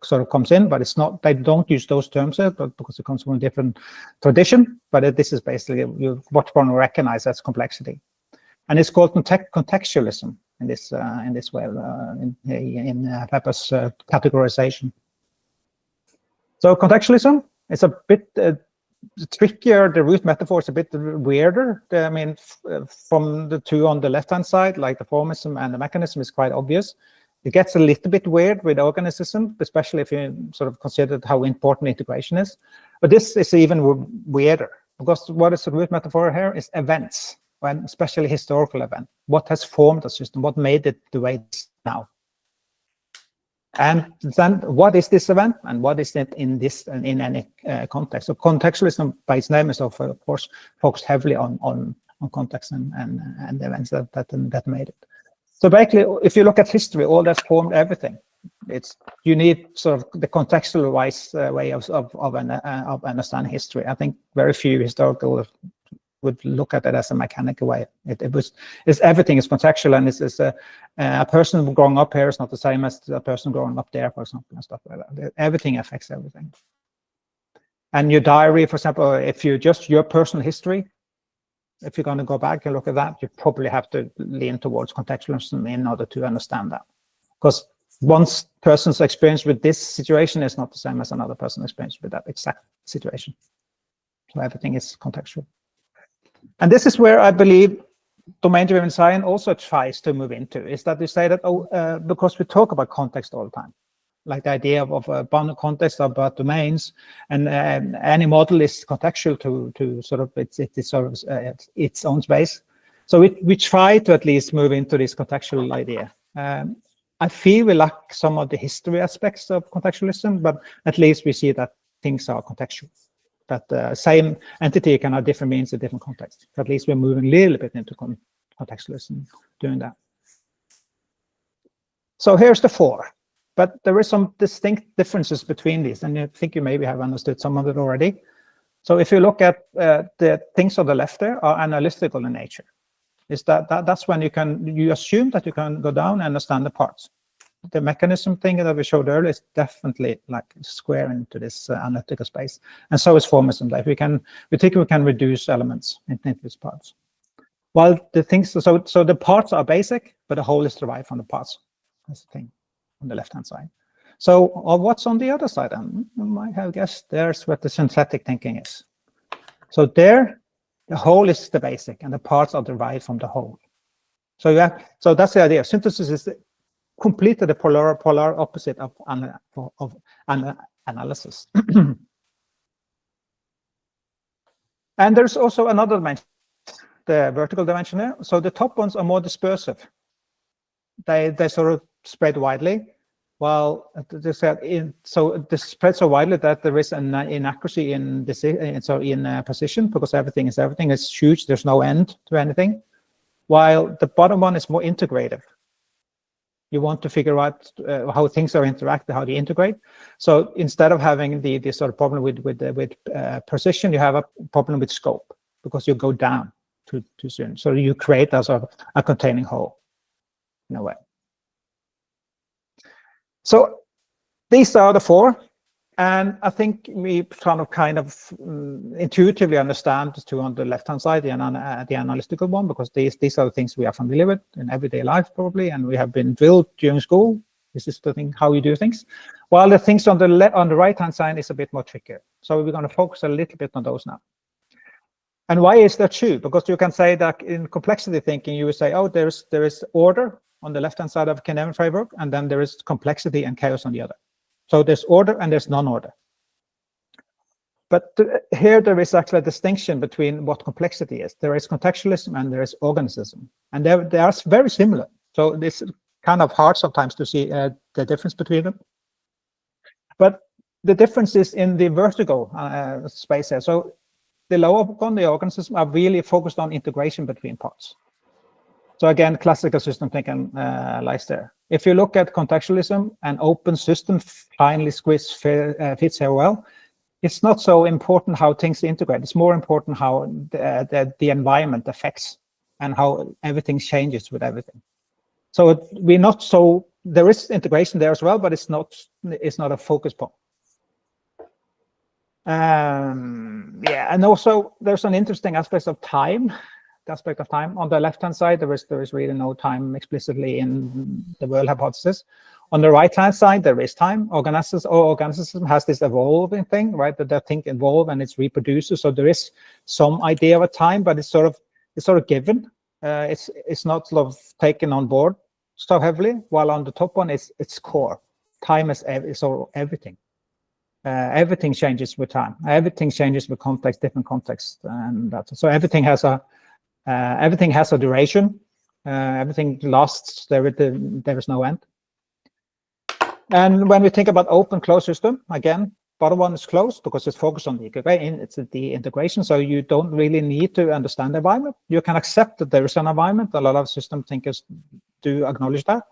sort of comes in, but it's not, they don't use those terms yet, but because it comes from a different tradition. But this is basically what one recognizes as complexity. And it's called contextualism in this way in Pepper's categorization. So contextualism is a bit trickier. The root metaphor is a bit weirder. I mean, from the two on the left-hand side, like the formalism and the mechanism, is quite obvious. It gets a little bit weird with organism, especially if you sort of consider how important integration is. But this is even weirder, because what is the root metaphor here is events, and especially historical event. What has formed the system? What made it the way it is now? And then what is this event, and what is it in any context? So contextualism by its name is of course focused heavily on context and the events that made it. So basically, if you look at history, all that's formed everything. You need sort of the contextual-wise way of understanding history. I think very few historical would look at it as a mechanical way. Everything is contextual, and it's a person growing up here is not the same as a person growing up there, for example, and stuff like that. Everything affects everything. And your diary, for example, if you just your personal history, if you're going to go back and look at that, you probably have to lean towards contextualism in order to understand that. Because one person's experience with this situation is not the same as another person's experience with that exact situation. So everything is contextual. And this is where I believe domain-driven science also tries to move into, is that you say that, because we talk about context all the time, like the idea of a bounded context about domains, and any model is contextual to sort of its own space. So we try to at least move into this contextual idea. I feel we lack some of the history aspects of contextualism, but at least we see that things are contextual, that the same entity can have different meanings in different contexts. At least we're moving a little bit into contextualism doing that. So here's the four. But there is some distinct differences between these, and I think you maybe have understood some of it already. So if you look at the things on the left there are analytical in nature. Is that's when you assume that you can go down and understand the parts. The mechanism thing that we showed earlier is definitely like square into this analytical space, and so is formalism. Like we think we can reduce elements into these parts. While the things, so the parts are basic, but the whole is derived from the parts. That's the thing on the left-hand side. So what's on the other side? You might have guessed there's what the synthetic thinking is. So there, the whole is the basic, and the parts are derived from the whole. So that's the idea. Synthesis is completely the polar opposite of analysis. And there's also another dimension, the vertical dimension there. So the top ones are more dispersive. They sort of spread widely, while so this spreads so widely that there is an inaccuracy in position, because everything is huge. There's no end to anything. While the bottom one is more integrative. You want to figure out how things are interacted, how they integrate. So instead of having the sort of problem with precision, you have a problem with scope, because you go down too soon. So you create a sort of a containing whole in a way. So these are the four, and I think we kind of intuitively understand the two on the left-hand side, the analytical one, because these are the things we are familiar with in everyday life probably, and we have been drilled during school. This is the thing, how you do things. While the things on the right-hand side is a bit more trickier. So we're going to focus a little bit on those now. And why is that true? Because you can say that in complexity thinking, you would say, oh, there is order on the left-hand side of Canadian framework, and then there is complexity and chaos on the other. So there's order and there's non-order. But here there is actually a distinction between what complexity is. There is contextualism and there is organism, and they are very similar. So it's kind of hard sometimes to see the difference between them. But the difference is in the vertical space here. So the lower one, the organism, are really focused on integration between parts. So again, classical system thinking lies there. If you look at contextualism, an open system finally fits here well. It's not so important how things integrate. It's more important how the environment affects and how everything changes with everything. So there is integration there as well, but it's not a focus point. Yeah, and also there's an interesting aspect of time. aspect of time. On the left-hand side, there is really no time explicitly in the world hypothesis. On the right-hand side, there is time. Organism has this evolving thing, right? That they think evolve and it's reproduces. So there is some idea of a time, but it's sort of given. It's not sort of taken on board so heavily. While on the top one, it's core. Time is everything. Everything changes with time. Everything changes with context, different contexts, and that. So everything has a duration. Everything lasts. There is no end. And when we think about open closed system, again, bottom one is closed because it's focused on the integration. So you don't really need to understand the environment. You can accept that there is an environment. A lot of system thinkers do acknowledge that.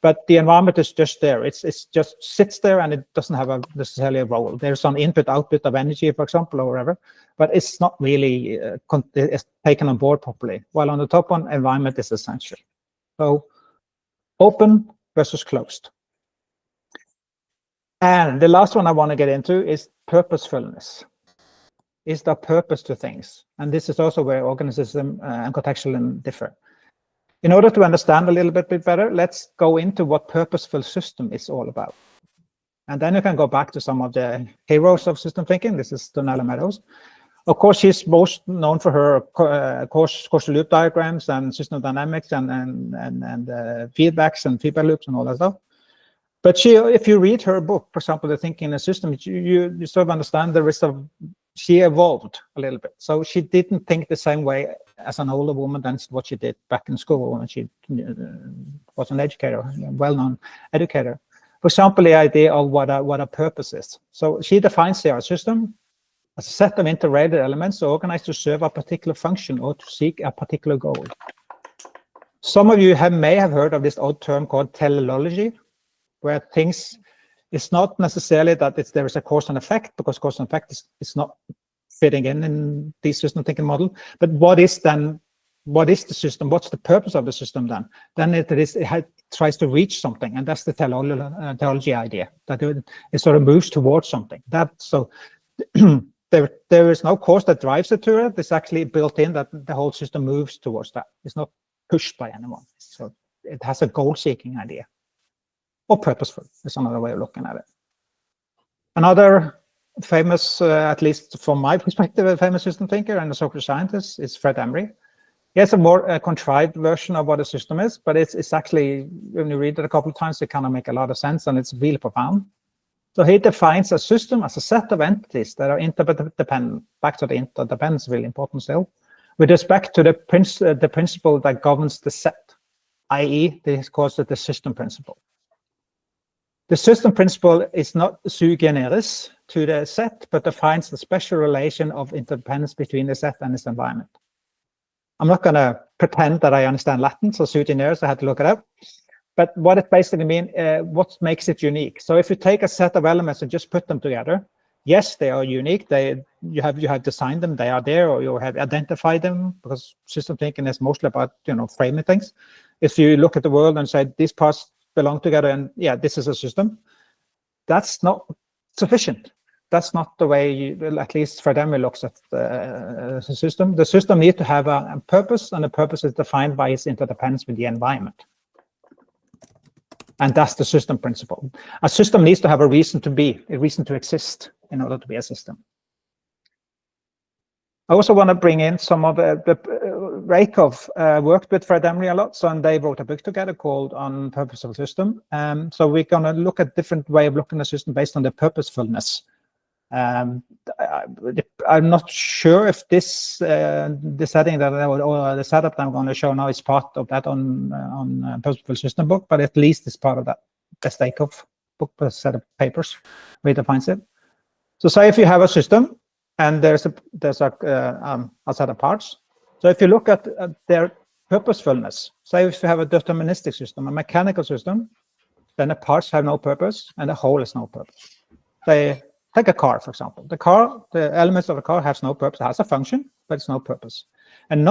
But the environment is just there. It's just sits there and it doesn't have necessarily a role. There's some input output of energy, for example, or whatever, but it's not really it's taken on board properly. While on the top one, environment is essential. So open versus closed. And the last one I want to get into is purposefulness. Is there purpose to things? And this is also where organism and contextualism differ. In order to understand a little bit better, let's go into what purposeful system is all about. And then you can go back to some of the heroes of system thinking. This is Donella Meadows. Of course, she's most known for her causal loop diagrams and system dynamics and feedbacks and feedback loops and all that stuff. But if you read her book, for example, The Thinking in a System, you sort of understand she evolved a little bit. So she didn't think the same way as an older woman than what she did back in school when she was an educator, a well-known educator. For example, the idea of what a purpose is. So she defines a system as a set of interrelated elements organized to serve a particular function or to seek a particular goal. Some of you may have heard of this old term called teleology, where things, it's not necessarily that there is a cause and effect, because cause and effect is not fitting in the system thinking model. But what is the system? What's the purpose of the system then? Then it tries to reach something, and that's the teleology idea, that it sort of moves towards something. So there is no cause that drives it to it. It's actually built in that the whole system moves towards that. It's not pushed by anyone. So it has a goal-seeking idea. Or purposeful is another way of looking at it. Another famous, at least from my perspective, a famous system thinker and a social scientist is Fred Emery. He has a more contrived version of what a system is, but it's actually, when you read it a couple of times, it kind of makes a lot of sense and it's really profound. So he defines a system as a set of entities that are interdependent. Back to the interdependence, really important still, with respect to the principle that governs the set, i.e., he calls it the system principle. The system principle is not sui generis to the set, but defines the special relation of interdependence between the set and its environment. I'm not going to pretend that I understand Latin, so sui generis, I had to look it up. But what it basically means, what makes it unique? So if you take a set of elements and just put them together, yes, they are unique. You have designed them, they are there, or you have identified them, because system thinking is mostly about framing things. If you look at the world and say these parts belong together and this is a system, that's not sufficient. That's not the way at least Fred Emery looks at the system. The system needs to have a purpose, and the purpose is defined by its interdependence with the environment. And that's the system principle. A system needs to have a reason to be, a reason to exist in order to be a system. I also want to bring in some of the Rakoff worked with Fred Emery a lot, so and they wrote a book together called On Purposeful System. So we're going to look at different way of looking at the system based on the purposefulness. I'm not sure if this the setting that or the setup that I'm going to show now is part of that on Purposeful System book, but at least it's part of that Rakoff book, a set of papers where it defines it. So say if you have a system and there's a set of parts. So if you look at their purposefulness, say if you have a deterministic system, a mechanical system, then the parts have no purpose and the whole has no purpose. Take a car, for example. The elements of the car has no purpose. It has a function, but it's no purpose. And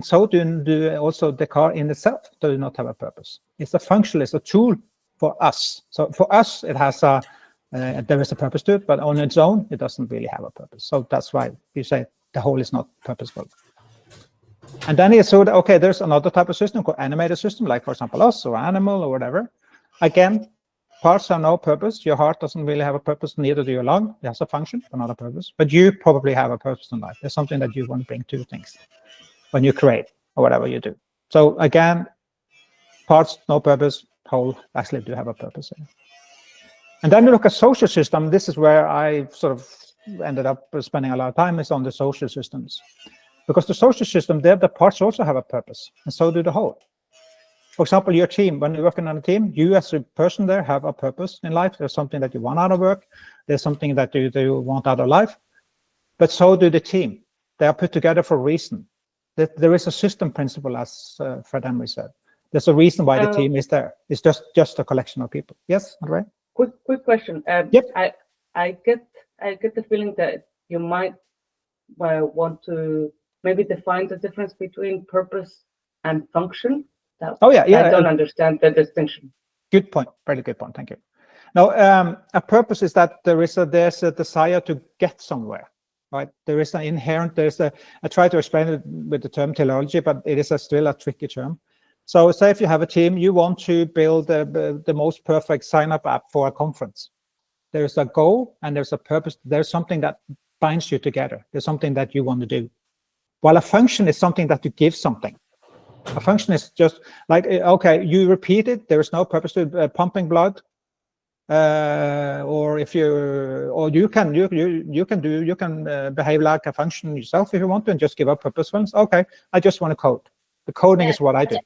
so do also the car in itself does not have a purpose. It's a function, it's a tool for us. So for us, it has there is a purpose to it, but on its own, it doesn't really have a purpose. So that's why you say the whole is not purposeful. And then he saw that, okay, there's another type of system called animated system, like for example us or animal or whatever. Again, parts have no purpose. Your heart doesn't really have a purpose, neither do your lung. It has a function, but not a purpose. But you probably have a purpose in life. There's something that you want to bring to things when you create or whatever you do. So again, parts, no purpose, whole actually do have a purpose. And then you look at social system. This is where I sort of ended up spending a lot of time, is on the social systems. Because the social system, there, the parts also have a purpose, and so do the whole. For example, your team, when you're working on a team, you as a person there have a purpose in life. There's something that you want out of work. There's something that you want out of life. But so do the team. They are put together for a reason. There is a system principle, as Fred Emery said. There's a reason why the team is there. It's just a collection of people. Yes, Andre? Quick question. Yep. I get the feeling that you might want to maybe define the difference between purpose and function. Oh yeah. I don't understand the distinction. Good point. Very good point. Thank you. Now, a purpose is that there's a desire to get somewhere, right? There is an inherent. I try to explain it with the term teleology, but it is still a tricky term. So, say if you have a team, you want to build the most perfect sign-up app for a conference. There's a goal and there's a purpose. There's something that binds you together. There's something that you want to do. While a function is something that you give something. A function is just like, okay, you repeat it. There is no purpose to pumping blood, or if you can behave like a function yourself if you want to, and just give up purposefulness. Okay, I just want to code. The coding is what I do.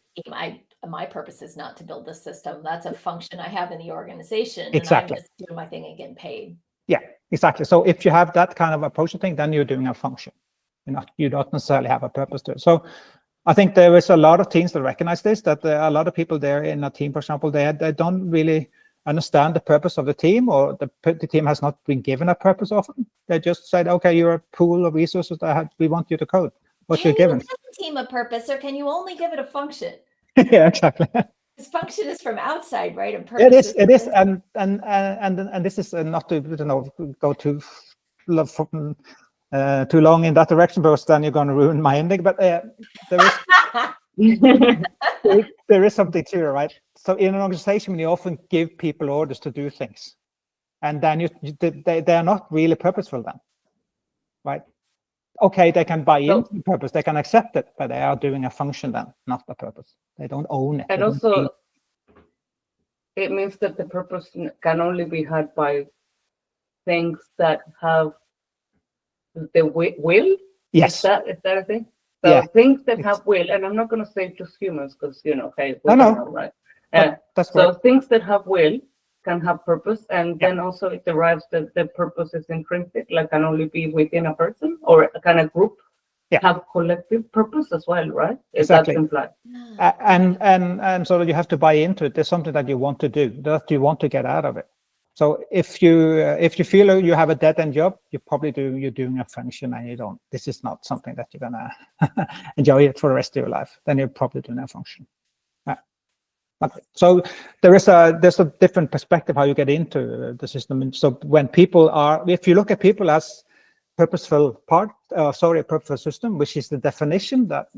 My purpose is not to build the system. That's a function I have in the organization. Exactly. And I'm just doing my thing and getting paid. Yeah, exactly. So if you have that kind of approach to things, then you're doing a function. You don't necessarily have a purpose to it. So I think there is a lot of teams that recognize this, that a lot of people there in a team, for example, they don't really understand the purpose of the team, or the team has not been given a purpose often. They just said, okay, you're a pool of resources that we want you to code. What you're given. Can you give a team a purpose, or can you only give it a function? Yeah, exactly. This function is from outside, right? And purpose it is, and this is not to go too long in that direction, because then you're going to ruin my ending. But there is something to it, right? So in an organization, you often give people orders to do things, and then they are not really purposeful then, right? Okay, they can buy into the purpose, they can accept it, but they are doing a function then, not the purpose. They don't own it. And also, it means that the purpose can only be had by things that have the will. Yes. Is that a thing? So yeah. Things that have will, and I'm not going to say just humans, because okay, we know, right? That's so things that have will can have purpose, and then also it derives that the purpose is intrinsic, like can only be within a person or a kind of group. Have collective purpose as well, right? Exactly. That's implied. And so you have to buy into it. There's something that you want to do, that you want to get out of it. So if you feel you have a dead-end job, you're doing a function, and you don't. This is not something that you're gonna enjoy it for the rest of your life. Then you're probably doing a function. Okay. So there's a different perspective how you get into the system. And so when if you look at people as purposeful purposeful system, which is the definition that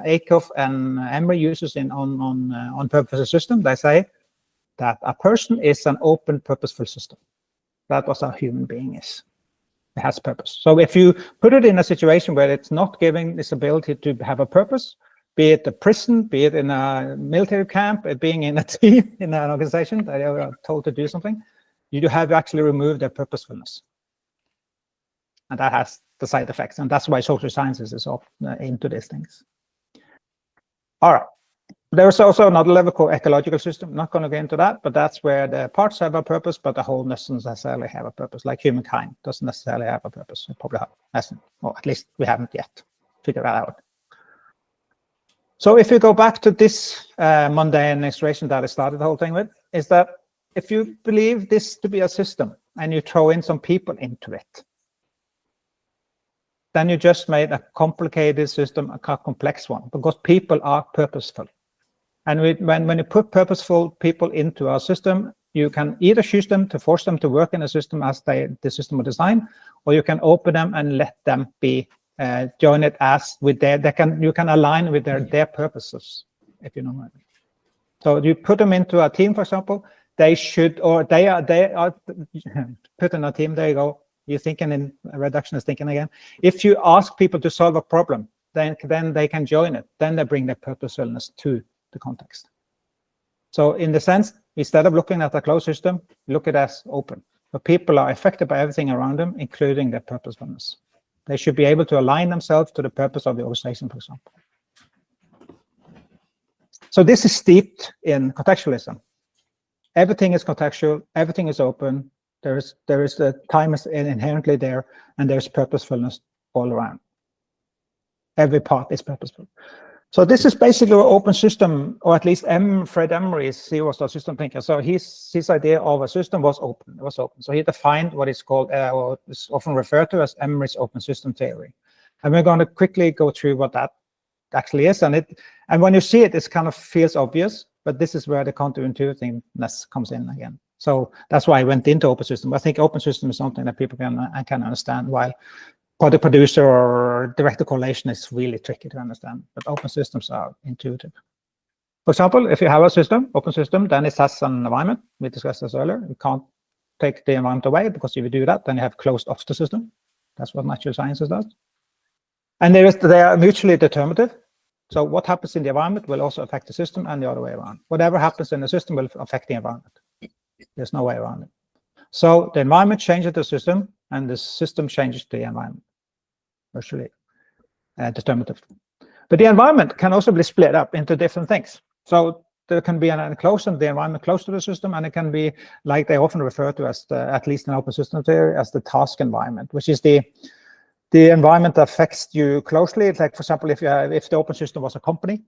Aikoff and Emery uses on purposeful system, they say that a person is an open, purposeful system. That was a human being is. It has purpose. So if you put it in a situation where it's not giving this ability to have a purpose, be it a prison, be it in a military camp, being in a team, in an organization that you are told to do something, you have actually removed their purposefulness. And that has the side effects. And that's why social sciences is into these things. All right. There's also another level called ecological system. I'm not going to get into that, but that's where the parts have a purpose, but the whole doesn't necessarily have a purpose. Like humankind doesn't necessarily have a purpose. It probably hasn't, or at least we haven't yet figured that out. So if you go back to this mundane illustration that I started the whole thing with, is that if you believe this to be a system and you throw in some people into it, then you just made a complicated system a complex one, because people are purposeful. And when you put purposeful people into our system, you can either choose them to force them to work in a system as the system was designed, or you can open them and let them be join it as with you can align with their purposes, if you know what I mean. So you put them into a team, for example, they are put in a team. There you go. You're thinking in reductionist thinking again. If you ask people to solve a problem, then they can join it. Then they bring their purposefulness to the context. So in the sense, instead of looking at a closed system, look at it as open. But people are affected by everything around them, including their purposefulness. They should be able to align themselves to the purpose of the organization, for example. So this is steeped in contextualism. Everything is contextual, everything is open. There is the time is inherently there, and there's purposefulness all around. Every part is purposeful. So this is basically an open system, or at least Fred Emery, he was a system thinker. So his idea of a system was open. It was open. So he defined what is called, or is often referred to as Emery's open system theory. And we're going to quickly go through what that actually is. And when you see it, it kind of feels obvious, but this is where the counterintuitiveness comes in again. So that's why I went into open system. I think open system is something that people can understand, while product producer or director correlation is really tricky to understand, but open systems are intuitive. For example, if you have a system, open system, then it has an environment. We discussed this earlier. You can't take the environment away, because if you do that, then you have closed off the system. That's what natural sciences does. And they are mutually determinative. So what happens in the environment will also affect the system, and the other way around. Whatever happens in the system will affect the environment. There's no way around it. So the environment changes the system, and the system changes the environment. Virtually determinative. But the environment can also be split up into different things. So there can be an enclosed the environment close to the system, and it can be, like they often refer to as, at least in open system theory, as the task environment, which is the environment that affects you closely. It's like, for example, if the open system was a company,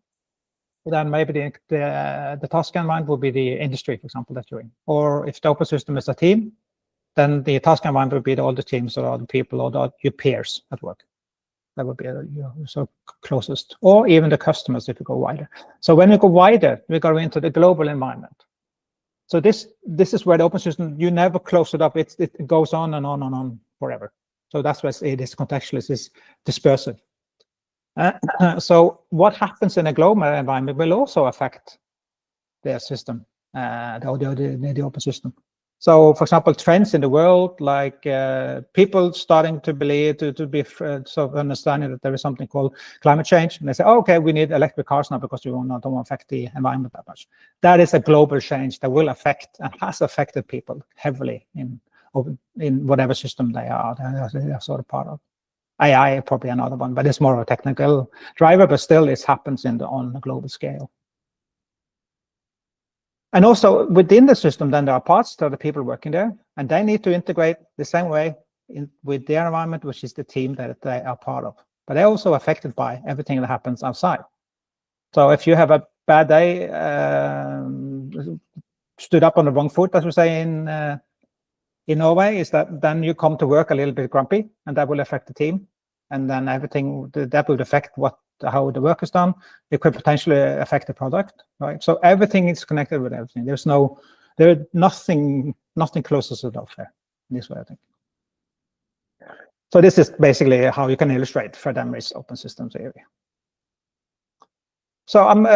then maybe the task environment would be the industry, for example, that you're in. Or if the open system is a team, then the task environment would be all the teams or all the people or your peers at work. That would be so closest, or even the customers if you go wider. So when you go wider, we go into the global environment. So this is where the open system, you never close it up. It goes on and on and on forever. So that's why it is contextual, is dispersive. So what happens in a global environment will also affect the system, the open system. So, for example, trends in the world, like people starting to believe, to be sort of understanding that there is something called climate change, and they say, oh, okay, we need electric cars now because we don't want to affect the environment that much. That is a global change that will affect and has affected people heavily in whatever system they are sort of part of. AI is probably another one, but it's more of a technical driver, but still it happens on a global scale. And also within the system, then there are parts that are the people working there, and they need to integrate the same way with their environment, which is the team that they are part of. But they're also affected by everything that happens outside. So if you have a bad day, stood up on the wrong foot, as we say in Norway, is that then you come to work a little bit grumpy, and that will affect the team. And then everything that would affect how the work is done. It could potentially affect the product, right? So everything is connected with everything. There's nothing closes it off there in this way, I think. So this is basically how you can illustrate Fred Emery's open system theory. So I'm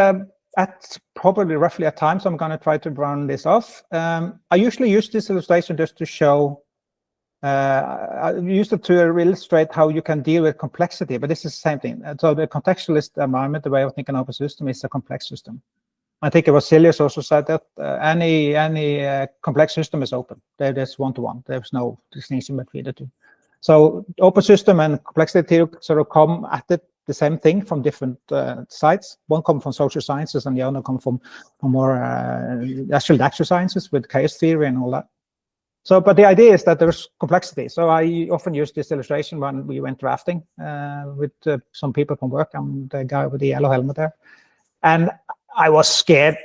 at probably roughly a time, so I'm going to try to round this off. I usually use this illustration just to show. I used it to illustrate how you can deal with complexity, but this is the same thing. So the contextualist environment, the way of thinking of open system, is a complex system. I think it was Cilius also said that any complex system is open. There's one-to-one. There's no distinction between the two. So open system and complexity theory sort of come at it the same thing from different sides. One comes from social sciences, and the other comes from more natural sciences with chaos theory and all that. So, but the idea is that there's complexity. So I often use this illustration when we went drafting with some people from work. I'm the guy with the yellow helmet there. And I was scared,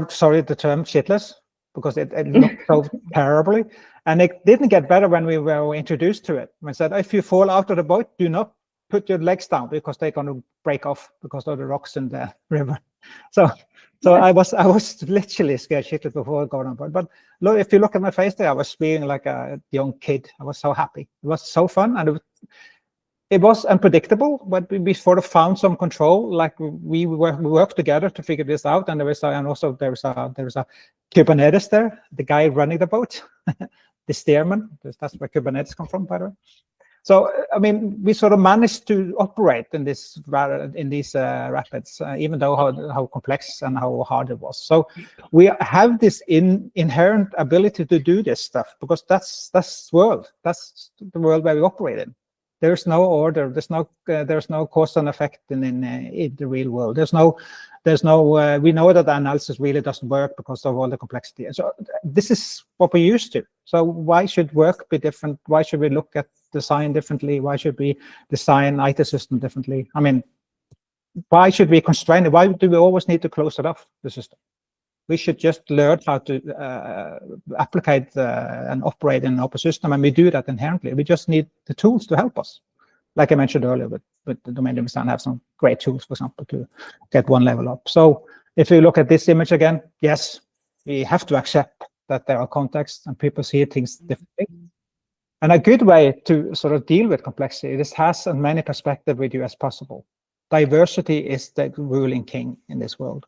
sorry the term, shitless, because it looked so terribly. And it didn't get better when we were introduced to it. I said, if you fall out of the boat, do not put your legs down, because they're going to break off because of the rocks in the river. So I was literally scared shitless before going on board. But look, if you look at my face there, I was being like a young kid. I was so happy. It was so fun, and it was unpredictable, but we sort of found some control. Like we worked together to figure this out, and there's a Kubernetes there, the guy running the boat, the steerman. That's where Kubernetes come from, by the way. So I mean, we sort of managed to operate in these rapids, even though how complex and how hard it was. So we have this inherent ability to do this stuff because that's the world where we operate in. There's no order. There's no cause and effect in the real world. There's no. We know that the analysis really doesn't work because of all the complexity. So this is what we're used to. So why should work be different? Why should we look at design differently? Why should we design IT system differently? I mean, why should we constrain it? Why do we always need to close it off the system? We should just learn how to apply and operate in an open system, and we do that inherently. We just need the tools to help us. Like I mentioned earlier, with the domain design have some great tools, for example, to get one level up. So if you look at this image again, yes, we have to accept that there are contexts and people see things differently. And a good way to sort of deal with complexity, this has as many perspectives with you as possible. Diversity is the ruling king in this world.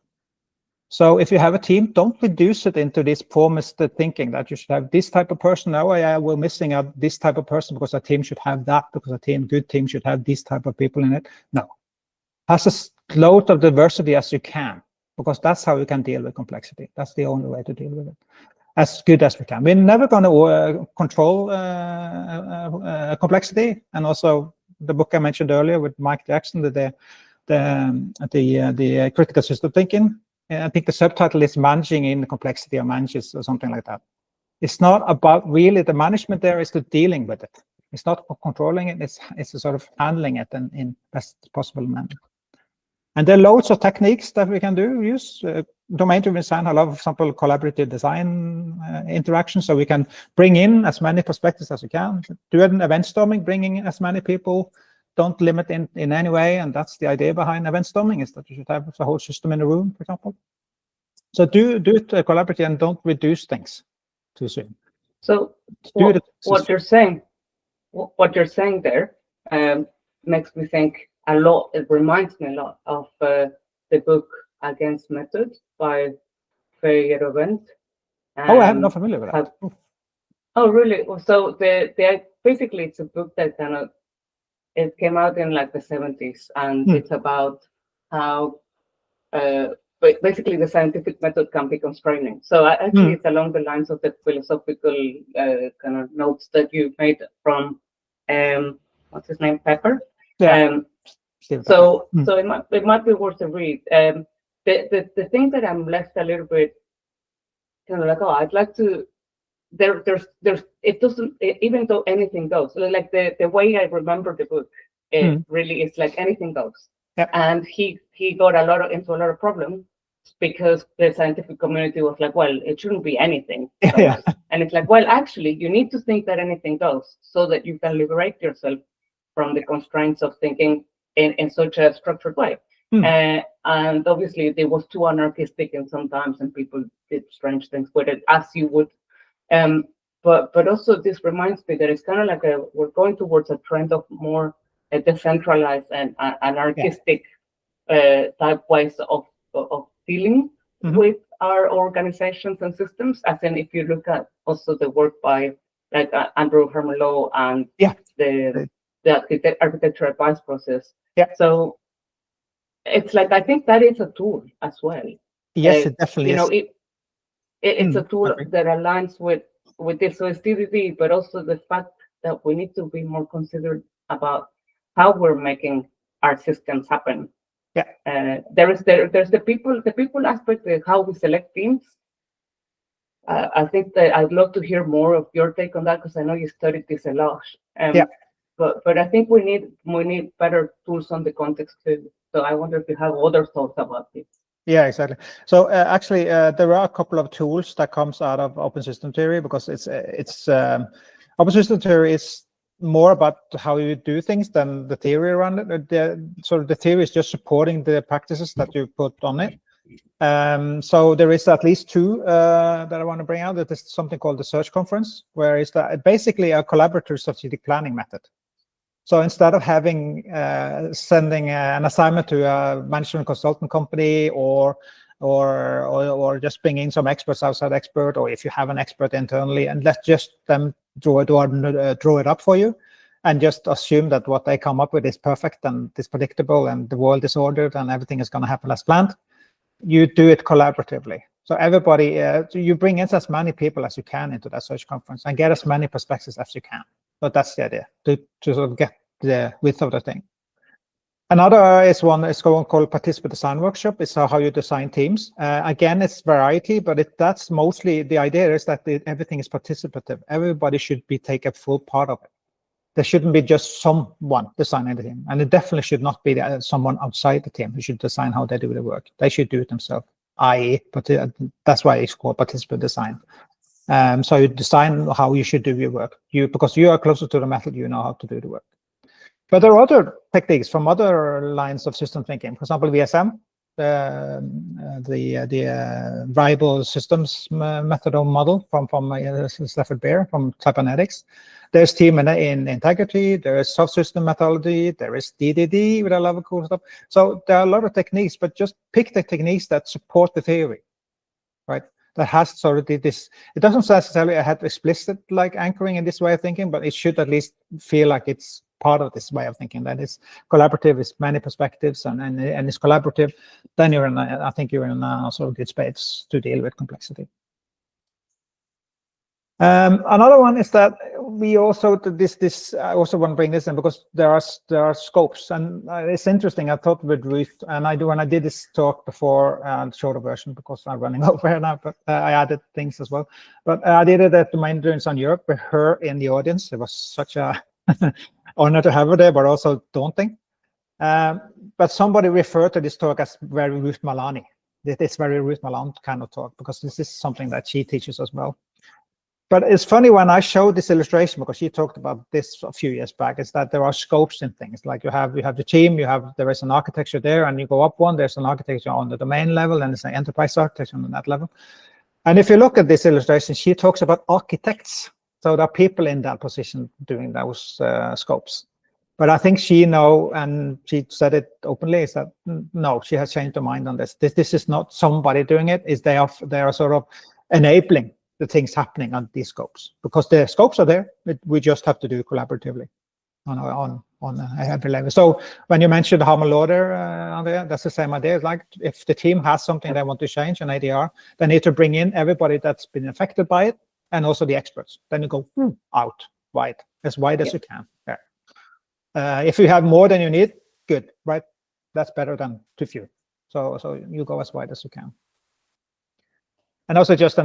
So if you have a team, don't reduce it into this formalistic thinking that you should have this type of person. Oh yeah, we're missing out this type of person because a team should have that, because a good team should have this type of people in it. No, have as load of diversity as you can, because that's how you can deal with complexity. That's the only way to deal with it, as good as we can. We're never going to control complexity. And also the book I mentioned earlier with Mike Jackson, the critical system thinking. I think the subtitle is Managing in the Complexity of Managers or something like that. It's not about really the management there, is to dealing with it. It's not controlling it, it's sort of handling it in best possible manner. And there are loads of techniques that we can use. Domain-driven design, I love, for example, collaborative design interaction, so we can bring in as many perspectives as we can. Do an event storming, bringing in as many people. Don't limit in any way, and that's the idea behind event storming, is that you should have the whole system in the room, for example. So do it collaboratively and don't reduce things too soon. So what you're saying there makes me think a lot. It reminds me a lot of the book Against Method by Hjorteland. I'm not familiar with that. Oh, really? So basically it's a book that it came out in like the 70s, and it's about how basically the scientific method can be constraining. So actually it's along the lines of the philosophical kind of notes that you made from what's his name, Pepper. Yeah. So it might be worth a read. The thing that I'm left a little bit kind of like, I'd like to. There's it doesn't, even though anything goes, like the way I remember the book, it really is like anything goes. Yep. And he got into a lot of problems because the scientific community was like, well, it shouldn't be anything goes. Yeah. And it's like, well, actually you need to think that anything goes so that you can liberate yourself from the constraints of thinking in such a structured way. And obviously it was too anarchistic, and sometimes and people did strange things with it, as you would. But also this reminds me that it's kind of like we're going towards a trend of more decentralized and anarchistic type ways of dealing with our organizations and systems. As in, if you look at also the work by like Andrew Herman Lowe and the architecture advice process. Yeah. So it's like, I think that is a tool as well. Yes, it definitely is. It's a tool that aligns with this. So it's DDD, but also the fact that we need to be more considerate about how we're making our systems happen. Yeah. There's the people aspect of how we select teams. I think that I'd love to hear more of your take on that, because I know you studied this a lot. But I think we need better tools on the context too. So I wonder if you have other thoughts about this. Yeah, exactly. So actually, there are a couple of tools that comes out of open system theory, because it's open system theory is more about how you do things than the theory around it. The theory is just supporting the practices that you put on it. So there is at least two that I want to bring out. That is something called the Search Conference, where it's basically a collaborative strategic planning method. So instead of having sending an assignment to a management consultant company or just bring in some experts, outside expert, or if you have an expert internally, and let just them draw it up for you, and just assume that what they come up with is perfect and is predictable and the world is ordered and everything is going to happen as planned. You do it collaboratively. So everybody, you bring in as many people as you can into that search conference and get as many perspectives as you can. But that's the idea, to sort of get the width of the thing. Another is one called Participant Design Workshop. It's how you design teams. Again, it's variety, but that's mostly the idea is that everything is participative. Everybody should take a full part of it. There shouldn't be just someone designing the team, and it definitely should not be someone outside the team who should design how they do the work. They should do it themselves, i.e., that's why it's called participant design. So you design how you should do your work. Because you are closer to the method, you know how to do the work. But there are other techniques from other lines of system thinking. For example, VSM, the variable systems method or model from Stafford Bear from cybernetics. There's team in integrity, there is soft system methodology, there is DDD with a lot of cool stuff. So there are a lot of techniques, but just pick the techniques that support the theory, right? That has sort of this, it doesn't necessarily have explicit like anchoring in this way of thinking, but it should at least feel like it's part of this way of thinking, that it's collaborative, it's many perspectives, and it's collaborative. Then I think you're in a sort of good space to deal with complexity. Another one is that we also I also want to bring this in because there are scopes, and it's interesting. I thought with Ruth, and when I did this talk before, shorter version because I'm running over here now, but I added things as well. But I did it at the Domain Endurance on Europe with her in the audience. It was such a honor to have her there, but also daunting. But somebody referred to this talk as very Ruth Malani. It's very Ruth Malan kind of talk because this is something that she teaches as well. But it's funny when I showed this illustration, because she talked about this a few years back, is that there are scopes in things. Like you have the team, there is an architecture there, and you go up one, there's an architecture on the domain level, and there's an enterprise architecture on that level. And if you look at this illustration, she talks about architects. So there are people in that position doing those scopes. But I think she and she said it openly, is that no, she has changed her mind on this. This is not somebody doing it, they are sort of enabling the things happening on these scopes, because the scopes are there. We just have to do collaboratively on every level. So when you mentioned Hamel order, Andrea, that's the same idea. It's like if the team has something they want to change, an ADR, they need to bring in everybody that's been affected by it, and also the experts. Then you go out wide as you can. Yeah. If you have more than you need, good, right? That's better than too few. So you go as wide as you can. And also just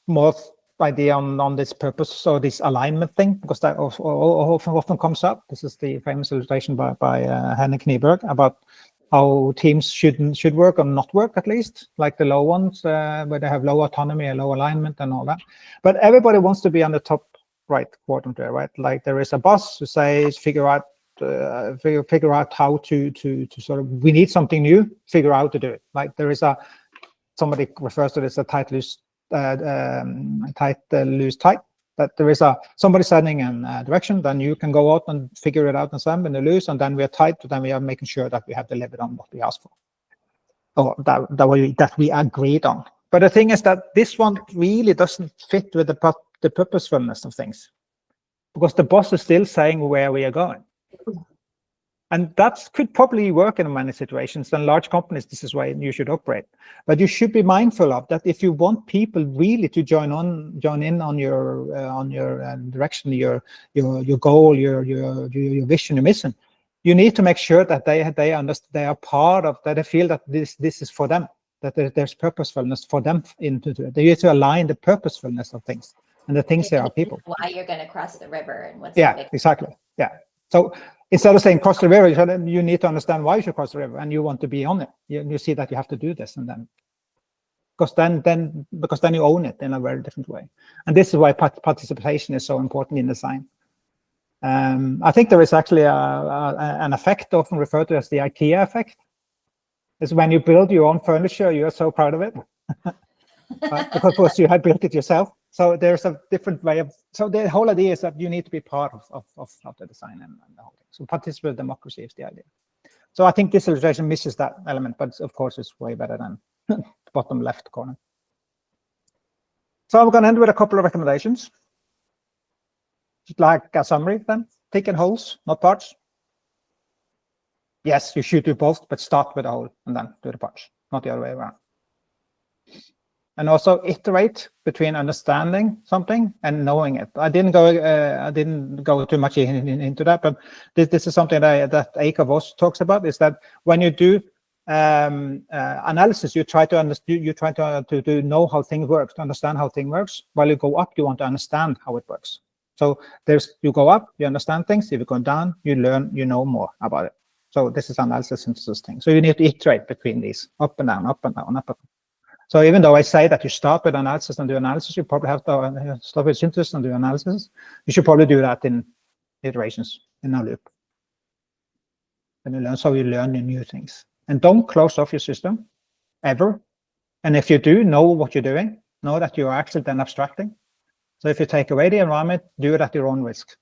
more idea on this purpose, so this alignment thing, because that often comes up. This is the famous illustration by Henrik Nyberg about how teams should work or not work, at least, like the low ones, where they have low autonomy and low alignment and all that. But everybody wants to be on the top right quadrant there, right? Like there is a boss who says, figure out how to sort of, we need something new, figure out how to do it. Like there is somebody refers to this as a tight, loose, tight, that there is somebody setting a direction, then you can go out and figure it out and some in the loose, and then we are tight, then we are making sure that we have delivered on what we asked for, or that we agreed on. But the thing is that this one really doesn't fit with the purposefulness of things, because the boss is still saying where we are going. And that could probably work in many situations. In large companies, this is why you should operate. But you should be mindful of that. If you want people really to join in on your direction, your goal, your vision, your mission, you need to make sure that they understand, they are part of, that they feel that this is for them, that there's purposefulness for them into it. They need to align the purposefulness of things, and the things there are people. Why you're going to cross the river and what's exactly. Yeah. So instead of saying cross the river, you need to understand why you should cross the river, and you want to be on it. You see that you have to do this, and then because then you own it in a very different way. And this is why participation is so important in design. I think there is actually an effect often referred to as the IKEA effect. It's when you build your own furniture, you are so proud of it because you have built it yourself. So there's a different way of, so the whole idea is that you need to be part of the design and the whole thing. So participatory democracy is the idea. So I think this illustration misses that element, but of course it's way better than the bottom left corner. So I'm going to end with a couple of recommendations. Just like a summary then, pick in holes, not parts. Yes, you should do both, but start with a hole and then do the parts, not the other way around. And also iterate between understanding something and knowing it. I didn't go too much into that, but this is something that Eike Voss talks about, is that when you do analysis, you try to understand, you try to know how things work, to understand how things works. While you go up, you want to understand how it works. So you go up, you understand things. If you go down, you learn, you know more about it. So this is analysis synthesis thing. So you need to iterate between these, up and down, up and down, up and down. So even though I say that you start with analysis and do analysis, you probably have to start with synthesis and do analysis. You should probably do that in iterations, in a loop. And you learn, so you learn new things. And don't close off your system, ever. And if you do, know what you're doing. Know that you're actually then abstracting. So if you take away the environment, do it at your own risk.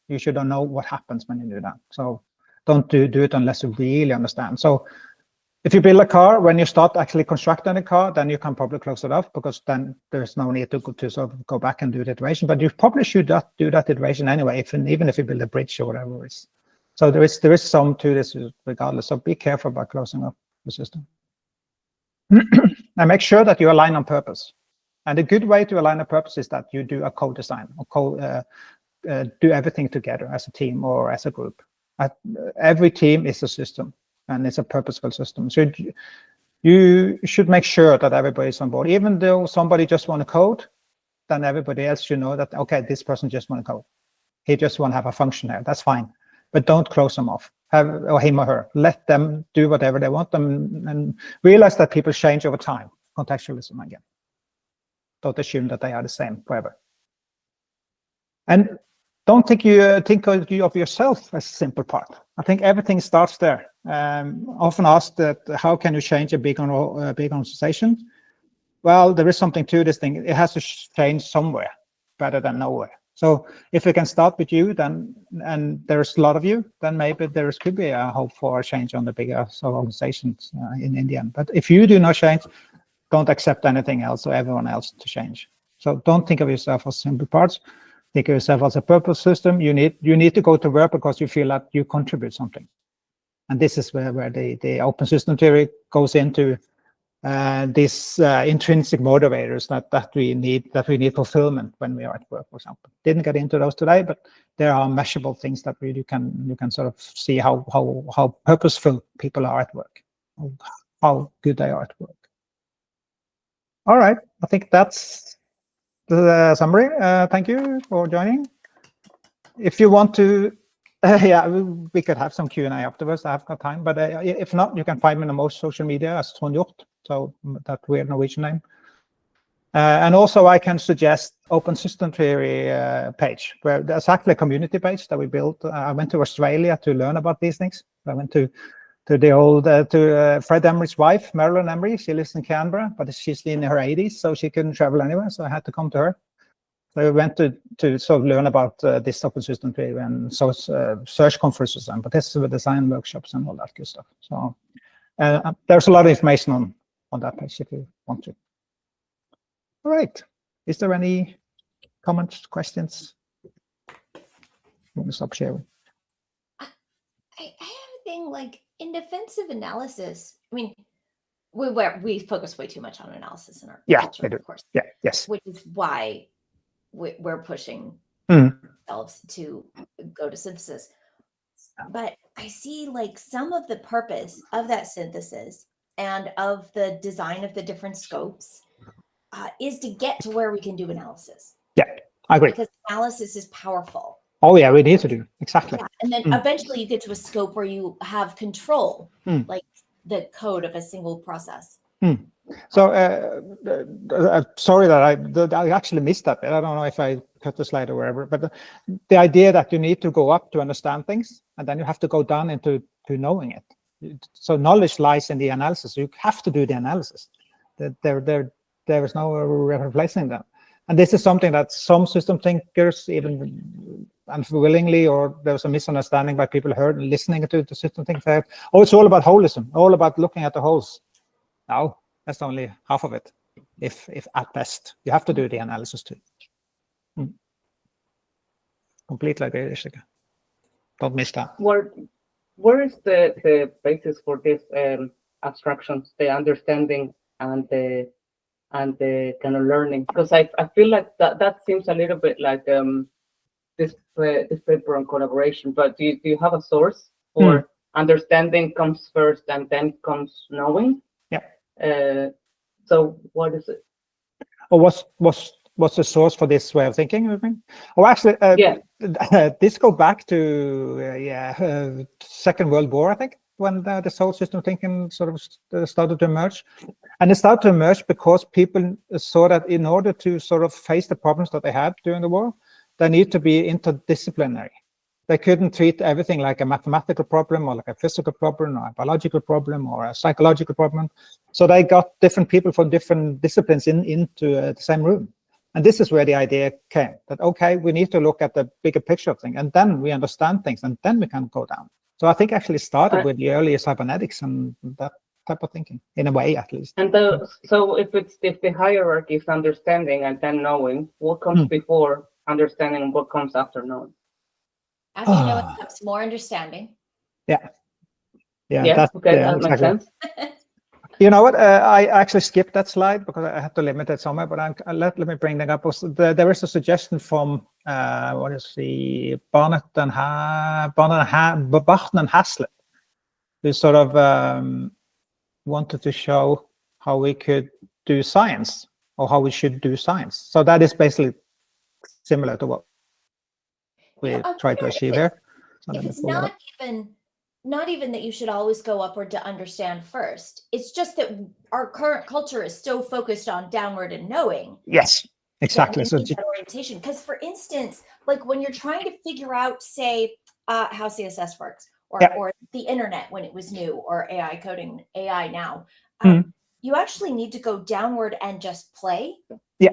You should know what happens when you do that. So don't do it unless you really understand. So if you build a car, when you start actually constructing a car, then you can probably close it off, because then there's no need to sort of go back and do the iteration. But you probably should do that iteration anyway, even if you build a bridge or whatever it is. So there is some to this regardless. So be careful about closing up the system. And make sure that you align on purpose. And a good way to align on purpose is that you do a co-design, or do everything together as a team or as a group. Every team is a system, and it's a purposeful system. So you should make sure that everybody's on board. Even though somebody just want to code, then everybody else should know that, okay, this person just want to code. He just want to have a function there. That's fine. But don't close them off, or him or her. Let them do whatever they want them, and realize that people change over time. Contextualism again. Don't assume that they are the same forever. And don't think of yourself as a simple part. I think everything starts there. Often asked that, how can you change a big organization? Well, there is something to this thing. It has to change somewhere, better than nowhere. So if we can start with you, then, and there's a lot of you, then maybe there could be a hope for a change on the bigger organizations in India. But if you do not change, don't accept anything else or everyone else to change. So don't think of yourself as simple parts. Think of yourself as a purpose system. You need to go to work because you feel that you contribute something. And this is where the open system theory goes into these intrinsic motivators that we need fulfillment when we are at work, for example. Didn't get into those today, but there are measurable things that really you can sort of see how purposeful people are at work, how good they are at work. All right, I think that's the summary. Thank you for joining. If you want to, yeah, we could have some Q&A afterwards. I have got time, but if not, you can find me on most social media as Trond, so that weird Norwegian name. And also, I can suggest Open System Theory page, where there's actually a community page that we built. I went to Australia to learn about these things. I went to the old Fred Emery's wife, Marilyn Emery. She lives in Canberra, but she's in her 80s, so she couldn't travel anywhere. So I had to come to her. So we went to sort of learn about this open system theory and so search conferences and participate design workshops and all that good stuff. So there's a lot of information on that page if you want to. All right. Is there any comments, questions? I'm going to stop sharing. I have a thing like in defensive analysis. I mean, we focus way too much on analysis in our culture, of course. Yeah, yes. Which is why we're pushing ourselves to go to synthesis. But I see like some of the purpose of that synthesis and of the design of the different scopes is to get to where we can do analysis. Yeah, I agree. Because analysis is powerful. Oh yeah, we need to do, exactly. Yeah. And then eventually you get to a scope where you have control, like the code of a single process. So sorry that I actually missed that bit. I don't know if I cut the slide or wherever, but the idea that you need to go up to understand things, and then you have to go down into knowing it. So knowledge lies in the analysis. You have to do the analysis. There is no replacing them. And this is something that some system thinkers, even unwillingly, or there was a misunderstanding by people heard and listening to the system thinkers, said, oh, it's all about holism, all about looking at the wholes. No, that's only half of it, if at best. You have to do the analysis too. Completely agree, Jessica. Don't miss that. Where is the basis for this abstractions, the understanding and the kind of learning? Because I feel like that seems a little bit like this paper on collaboration. But do you have a source for understanding comes first and then comes knowing? Yeah. So what is it? Or what's the source for this way of thinking? Oh, actually, this go back to Second World War, I think, when this whole system thinking sort of started to emerge. And it started to emerge because people saw that in order to sort of face the problems that they had during the war, they need to be interdisciplinary. They couldn't treat everything like a mathematical problem or like a physical problem or a biological problem or a psychological problem. So they got different people from different disciplines into the same room. And this is where the idea came, that, okay, we need to look at the bigger picture of things, and then we understand things, and then we can go down. So I think actually started with the earlier cybernetics and that type of thinking, in a way, at least. And so if the hierarchy is understanding and then knowing, what comes before understanding and what comes after knowing? After knowing comes more understanding. Yeah. Okay, that exactly. makes sense. You know what? I actually skipped that slide because I had to limit it somewhere. But let me bring that up. There is a suggestion from what is the Barnett and Haslett, who sort of wanted to show how we could do science, or how we should do science. So that is basically similar to what we try to achieve here. So if it's not even that you should always go upward to understand first. It's just that our current culture is so focused on downward and knowing. Yes, exactly. So that orientation, because for instance, like when you're trying to figure out, say, how CSS works, or the internet when it was new, or AI coding, AI now, you actually need to go downward and just play. Yeah.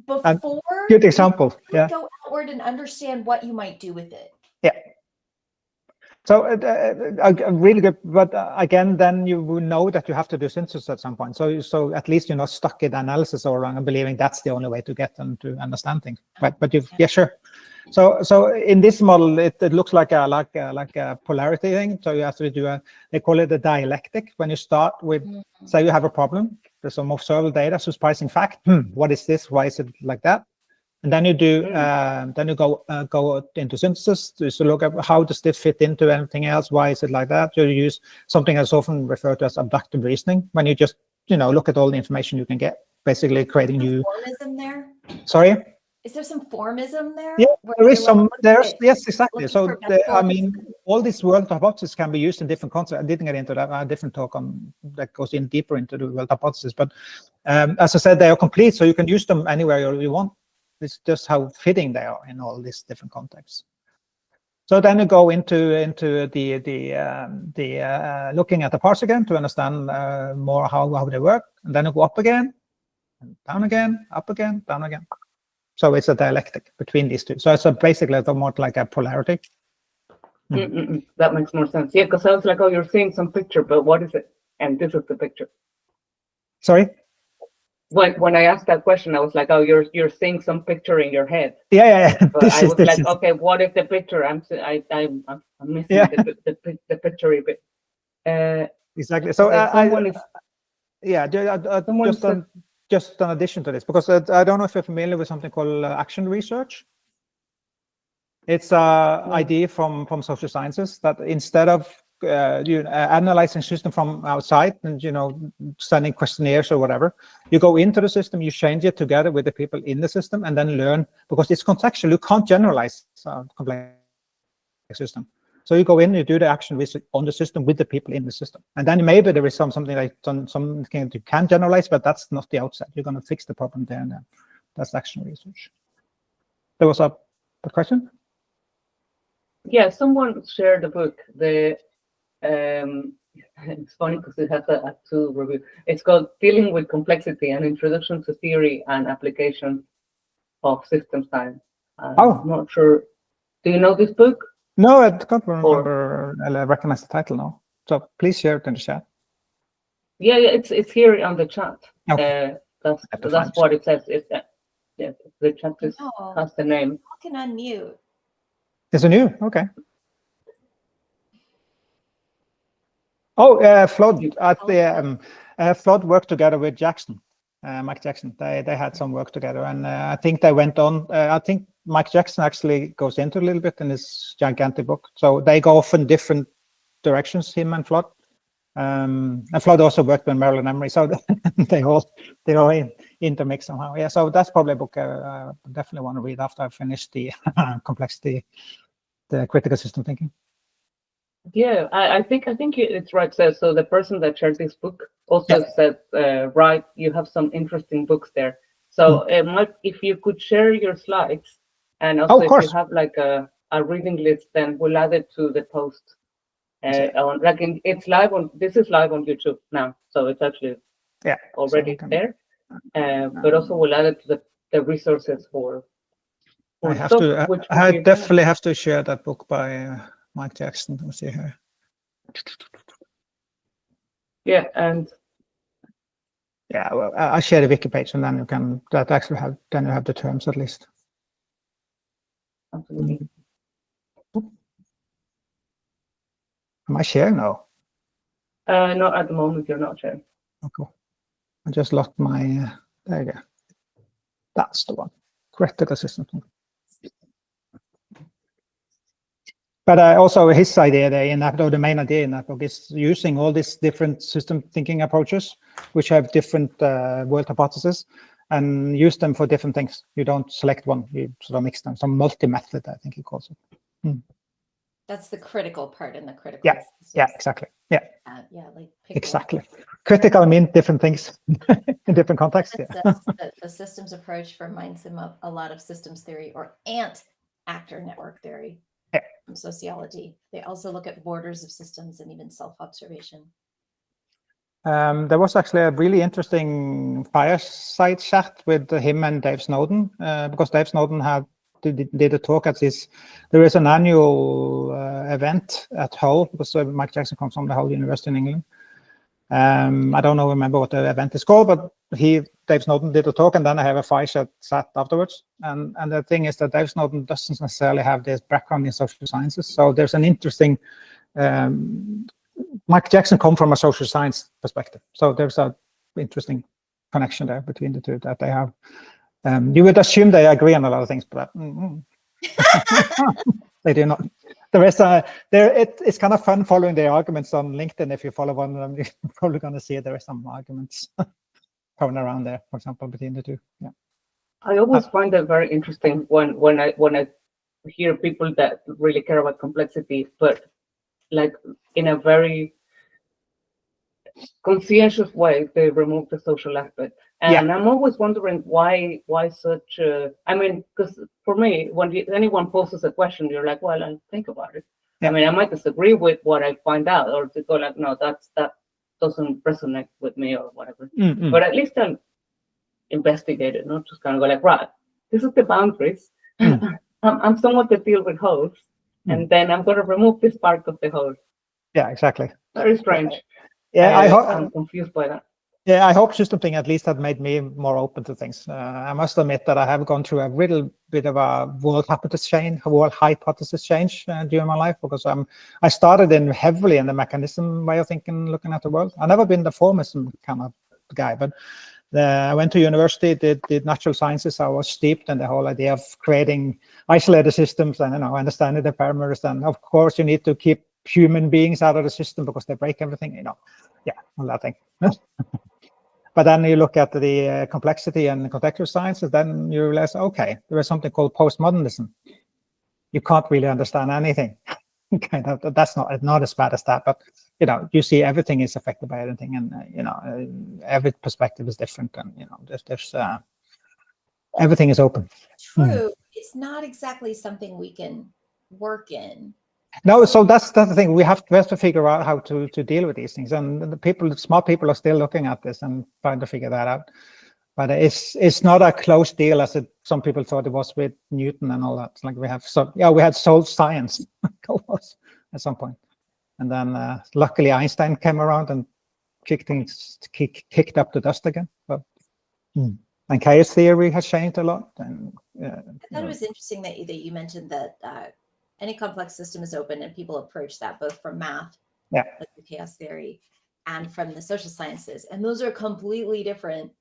Before good example. you go outward and understand what you might do with it. Yeah. So really good, but again, then you will know that you have to do synthesis at some point. So at least you're not stuck in analysis or wrong and believing that's the only way to get them to understand things. But sure. So in this model, it looks like a polarity thing. So you have to do they call it a dialectic. When you start with, say you have a problem, there's some observable data, surprising fact. What is this? Why is it like that? And then you do, then you go into synthesis to look at how does this fit into anything else? Why is it like that? You use something that's often referred to as abductive reasoning, when you just look at all the information you can get, basically creating new. Formism there. Sorry. Is there some formism there? Yeah, there is some. Yes, exactly. So I mean, all these world hypotheses can be used in different concepts. I didn't get into that. I have a different talk on that goes in deeper into the world hypothesis. But as I said, they are complete, so you can use them anywhere you want. It's just how fitting they are in all these different contexts. So then you go into the looking at the parts again to understand more how they work, and then you go up again, and down again, up again, down again. So it's a dialectic between these two. So it's basically more like a polarity. That makes more sense. Yeah, because I was like, oh, you're seeing some picture, but what is it? And this is the picture. Sorry. When I asked that question, I was like, oh, you're seeing some picture in your head. Yeah. But I was like, okay, what is the picture? I'm missing the picture a bit. Exactly. So just in addition to this, because I don't know if you're familiar with something called action research. It's an idea from social sciences that instead of analyzing system from outside and sending questionnaires or whatever, you go into the system, you change it together with the people in the system, and then learn, because it's contextual. You can't generalize a complex system. So you go in, you do the action research on the system with the people in the system, and then maybe there is something like something you can generalize, but that's not the outset. You're going to fix the problem there and then. That's action research. There was a question. Yeah, someone shared the book. It's funny because it has a two review. It's called Dealing with Complexity: An Introduction to Theory and Application of System Science. Oh. I'm not sure. Do you know this book? No, I can't remember. I recognize the title now. So please share it in the chat. Yeah, it's here on the chat. Okay. That's what it says. Yeah, the chat just has the name. I can unmute. It's a new. Okay. Oh, Flood at the Flood worked together with Jackson, Mike Jackson. They had some work together, and I think they went on. I think Mike Jackson actually goes into a little bit in his gigantic book. So they go off in different directions, him and Flood. And Flood also worked with Marilyn Emery, so they all intermix somehow. Yeah, so that's probably a book I definitely want to read after I finish the complexity, the critical system thinking. Yeah, I think it's right. So the person that shared this book also said, right, you have some interesting books there. So Mike, if you could share your slides, and also if you have like a reading list, then we'll add it to the post. It's live on. This is live on YouTube now, so it's actually already there. But also we'll add it to the resources for I have to. I definitely have to share that book by Mike Jackson. Let's see here. Yeah, and well, I share the wiki page, and then you can actually have the terms at least. Absolutely. Am I sharing now? Not at the moment. You're not sharing. Oh, cool. I just locked my. There you go. That's the one. Critical system. But also his idea there in that, or the main idea in that book, is using all these different system thinking approaches, which have different world hypotheses, and use them for different things. You don't select one; you sort of mix them. Some multi-method, I think he calls it. That's the critical part in the critical. Yeah, exactly. Yeah. Like exactly. Critical means different things in different contexts. The systems approach reminds him of a lot of systems theory or actor network theory. From sociology. They also look at borders of systems and even self-observation. There was actually a really interesting fireside chat with him and Dave Snowden, because Dave Snowden did a talk at this. There is an annual event at Hull, because Mike Jackson comes from the Hull University in England. I don't remember what the event is called, but Dave Snowden did a talk, and then I have a fireside chat afterwards. And the thing is that Dave Snowden doesn't necessarily have this background in social sciences. So there's an interesting, Mike Jackson come from a social science perspective. So there's an interesting connection there between the two that they have. You would assume they agree on a lot of things, but they do not. It's kind of fun following their arguments on LinkedIn. If you follow one of them, you're probably going to see there are some arguments thrown around there, for example, between the two. Yeah. I always find that very interesting when I hear people that really care about complexity, but like in a very conscientious way, they remove the social aspect. And I'm always wondering why such. I mean, because for me, when anyone poses a question, you're like, well, I'll think about it. I mean, I might disagree with what I find out, or to go like, no, that doesn't resonate with me, or whatever. But at least I'll investigate it, not just kind of go like, right, this is the boundaries. I'm somewhat to deal with hosts, and then I'm going to remove this part of the host. Yeah, exactly. Very strange. Yeah, I'm confused by that. Yeah, I hope system thing at least had made me more open to things. I must admit that I have gone through a little bit of a world hypothesis change during my life, because I started heavily in the mechanism way of thinking, looking at the world. I've never been the formalism kind of guy, but I went to university, did natural sciences. I was steeped in the whole idea of creating isolated systems and understanding the parameters. And of course, you need to keep human beings out of the system because they break everything. All that thing. But then you look at the complexity and contextual sciences, then you realize, okay, there is something called postmodernism. You can't really understand anything. Kind of, that's not as bad as that, but you see everything is affected by everything, and every perspective is different, and there's everything is open. True. It's not exactly something we can work in. No, so that's the thing. We have to figure out how to deal with these things, and the smart people are still looking at this and trying to figure that out. But it's not a close deal as some people thought it was with Newton and all that. It's like we had solved science almost at some point, and then luckily Einstein came around and kicked up the dust again. But and chaos theory has changed a lot. And I thought it was interesting that you mentioned that any complex system is open, and people approach that both from math, like the chaos theory, and from the social sciences, and those are completely different.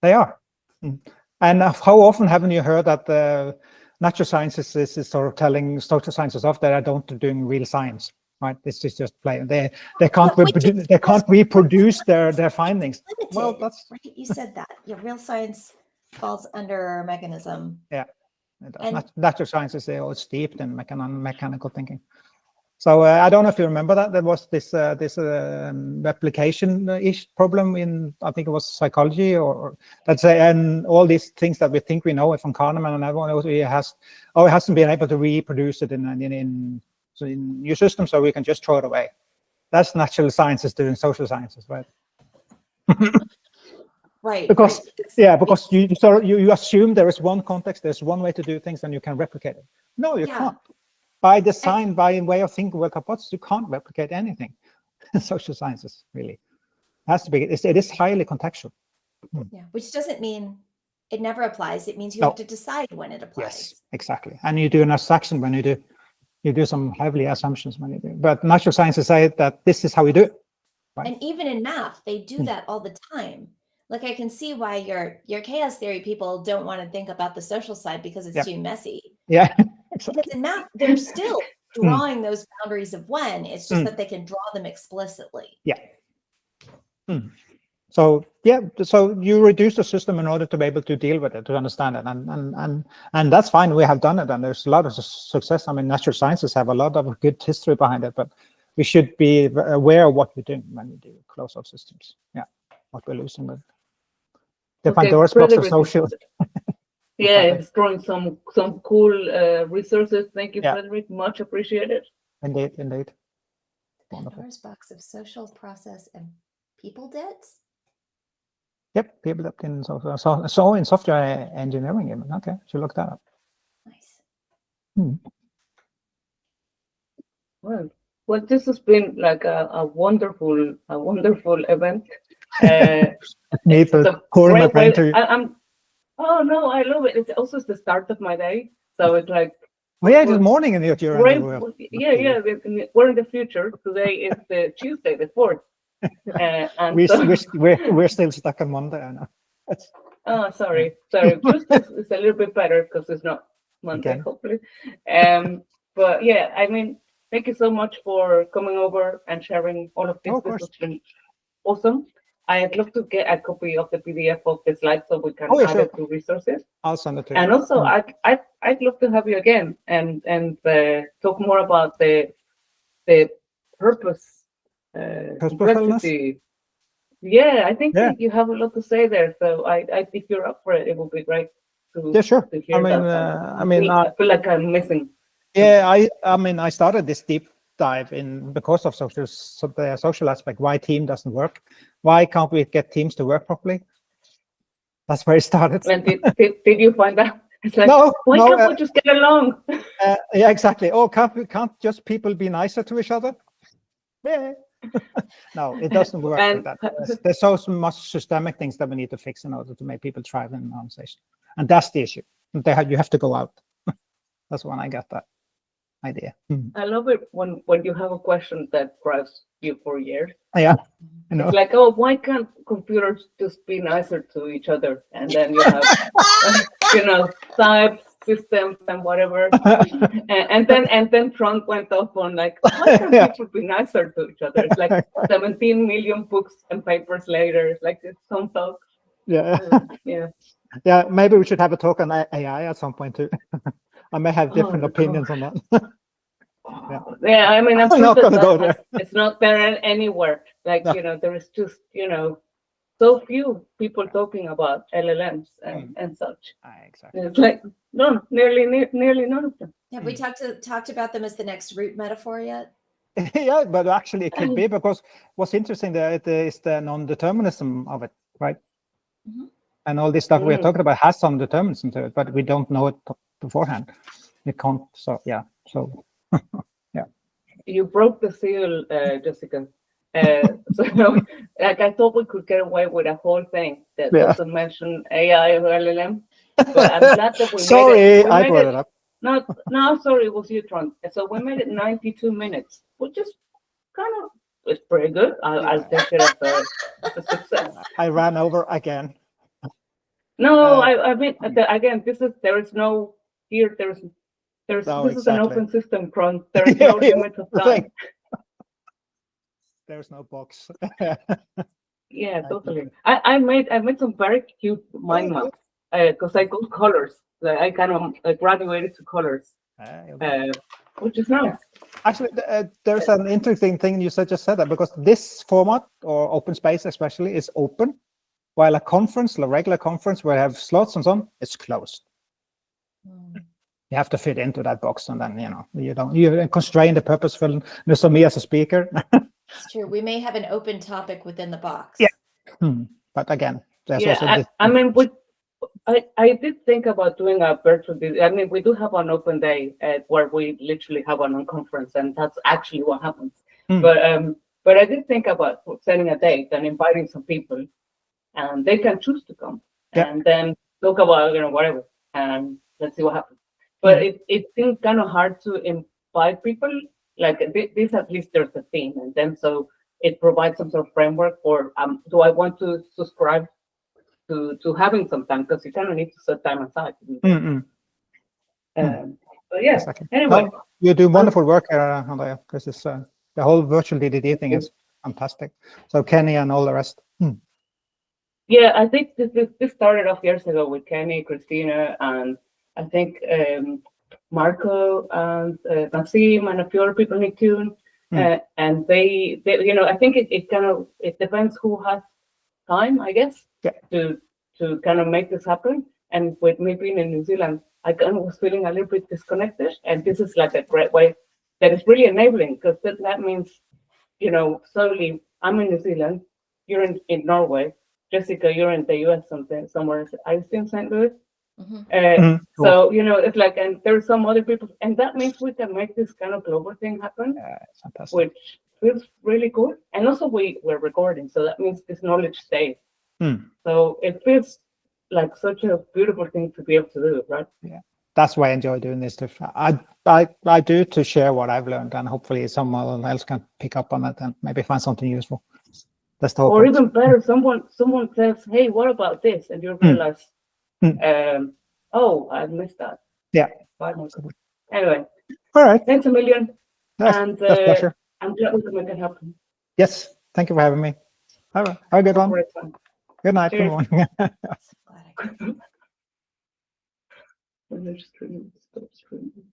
They are. And how often haven't you heard that the natural sciences is sort of telling social sciences off that they don't doing real science, right? This is just playing. They can't reproduce their findings. Limited, well, that's right. You said that. Yeah, real science falls under mechanism. Yeah, and natural sciences, they're all steeped in mechanical thinking. So I don't know if you remember that. There was this replication-ish problem in, I think it was psychology, or let's say, and all these things that we think we know from Kahneman and everyone else, it hasn't been able to reproduce it in new systems, so we can just throw it away. That's natural sciences doing social sciences, right? Right. Because right. because you assume there is one context, there's one way to do things, and you can replicate it. No, you can't. By design, by way of thinking with hypothesis, you can't replicate anything in social sciences, really. It has to be, it is highly contextual. Yeah, which doesn't mean it never applies. It means you have to decide when it applies. Yes, exactly. And you do an assumption when you do some heavy assumptions when you do. But natural sciences say that this is how we do it. Right? And even in math, they do that all the time. Like, I can see why your chaos theory people don't want to think about the social side because it's too messy. Yeah. Exactly. Because in math, they're still drawing those boundaries of when. It's just that they can draw them explicitly. Yeah. So so you reduce the system in order to be able to deal with it, to understand it, and that's fine. We have done it, and there's a lot of success. I mean, natural sciences have a lot of good history behind it, but we should be aware of what we're doing when we do close-up systems. Yeah, what we're losing with the Pandora's box of social. Yeah, it's drawing some cool resources. Thank you, Frederick. Much appreciated. Indeed. Pandora's box of social process and people debts. Yep, people debt in software. So in software engineering, even. Okay, should look that up. Nice. Well, this has been like a wonderful event. pouring my brain to you. Oh no, I love it. It's also the start of my day, so it's like. Oh yeah, it's morning in your world. Yeah, we're in the future. Today is the Tuesday, the 4th. And we're still stuck on Monday. I know. Oh, sorry. Tuesday is a little bit better because it's not Monday, hopefully. But yeah, I mean, thank you so much for coming over and sharing all of this. This has been awesome. I'd love to get a copy of the PDF of the slides so we can add it to resources. I'll send it to you. And also, I'd love to have you again and talk more about the purpose. Complexity. Yeah, I think you have a lot to say there. So if you're up for it, it would be great to. Sure. To hear I feel like I'm missing. Yeah, I started this deep dive in because of the social aspect. Why team doesn't work? Why can't we get teams to work properly? That's where it started. And did you find that? It's like, why can't we just get along? Yeah, exactly. Oh, can't just people be nicer to each other? Yeah. No, it doesn't work like that. There's so much systemic things that we need to fix in order to make people thrive in an organization, and that's the issue. You have to go out. That's when I got that idea. I love it when you have a question that drives you for years. Yeah, you know. It's like, oh, why can't computers just be nicer to each other? And then you have, types, systems, and whatever. and then Trond went off on like, why can't people be nicer to each other? It's like 17 million books and papers later. It's like it's some talk. Yeah. Yeah. Maybe we should have a talk on AI at some point too. I may have different opinions on that. Yeah, I mean, I'm not going to go there. It's not there anywhere. Like, there is just, so few people talking about LLMs and such. Exactly. It's like, nearly none of them. Have we talked about them as the next root metaphor yet? Yeah, but actually it could be, because what's interesting there is the non-determinism of it, right? Mhm. And all this stuff we are talking about has some determinism to it, but we don't know it beforehand. We can't. So yeah. So yeah. You broke the seal, Jessica. So like I thought we could get away with a whole thing that doesn't mention AI or LLM, but I'm glad that we Sorry, made it. I brought it up. No, sorry, it was you, Trond. So we made it 92 minutes, which is kind of, it's pretty good. I'll take it as a success. I ran over again. No, I mean, again, this is this is an open system, Trond. There is no limit of time. There's no box. Yeah, totally. I made some very cute mind maps because I got colors. Like, I kind of graduated to colors, which is nice. Actually, there's an interesting thing you just said that, because this format, or open space especially, is open, while a conference, a regular conference where I have slots and so on, it's closed. You have to fit into that box, and then you constrain the purposefulness of me as a speaker. It's true. We may have an open topic within the box. Yeah. But again, there's also this. I mean, I did think about doing a virtual. I mean, we do have an open day where we literally have an conference, and that's actually what happens. But I did think about setting a date and inviting some people, and they can choose to come, and then talk about whatever, and let's see what happens. But it seems kind of hard to invite people. Like this, at least there's a theme, and then so it provides some sort of framework for do I want to subscribe to having some time, because you kind of need to set time aside. But yeah, exactly. Anyway, you do wonderful work, Andrea. This is the whole virtual DDD thing is fantastic. So Kenny and all the rest. Yeah, I think this started off years ago with Kenny, Christina, and I think Marco and Nassim and a few other people in tune. And they I think it depends who has time, I guess, to kind of make this happen. And with me being in New Zealand, I kind of was feeling a little bit disconnected, and this is like a great way that is really enabling, because that means, slowly I'm in New Zealand, you're in Norway, Jessica, you're in the US somewhere. Are you still in St. Louis? So it's like, and there's some other people, and that means we can make this kind of global thing happen, which feels really cool. And also we're recording, so that means this knowledge stays. So it feels like such a beautiful thing to be able to do, right? Yeah, that's why I enjoy doing this stuff. I do to share what I've learned, and hopefully someone else can pick up on it and maybe find something useful. That's the whole or point. Even better, someone says, "Hey, what about this?" And you realize, oh, I missed that. Yeah. Anyway. All right. Thanks a million. That's pleasure. I'm glad we can make it happen. Yes. Thank you for having me. All right. Have a good one. Good night. Cheers. Good morning. Stop streaming.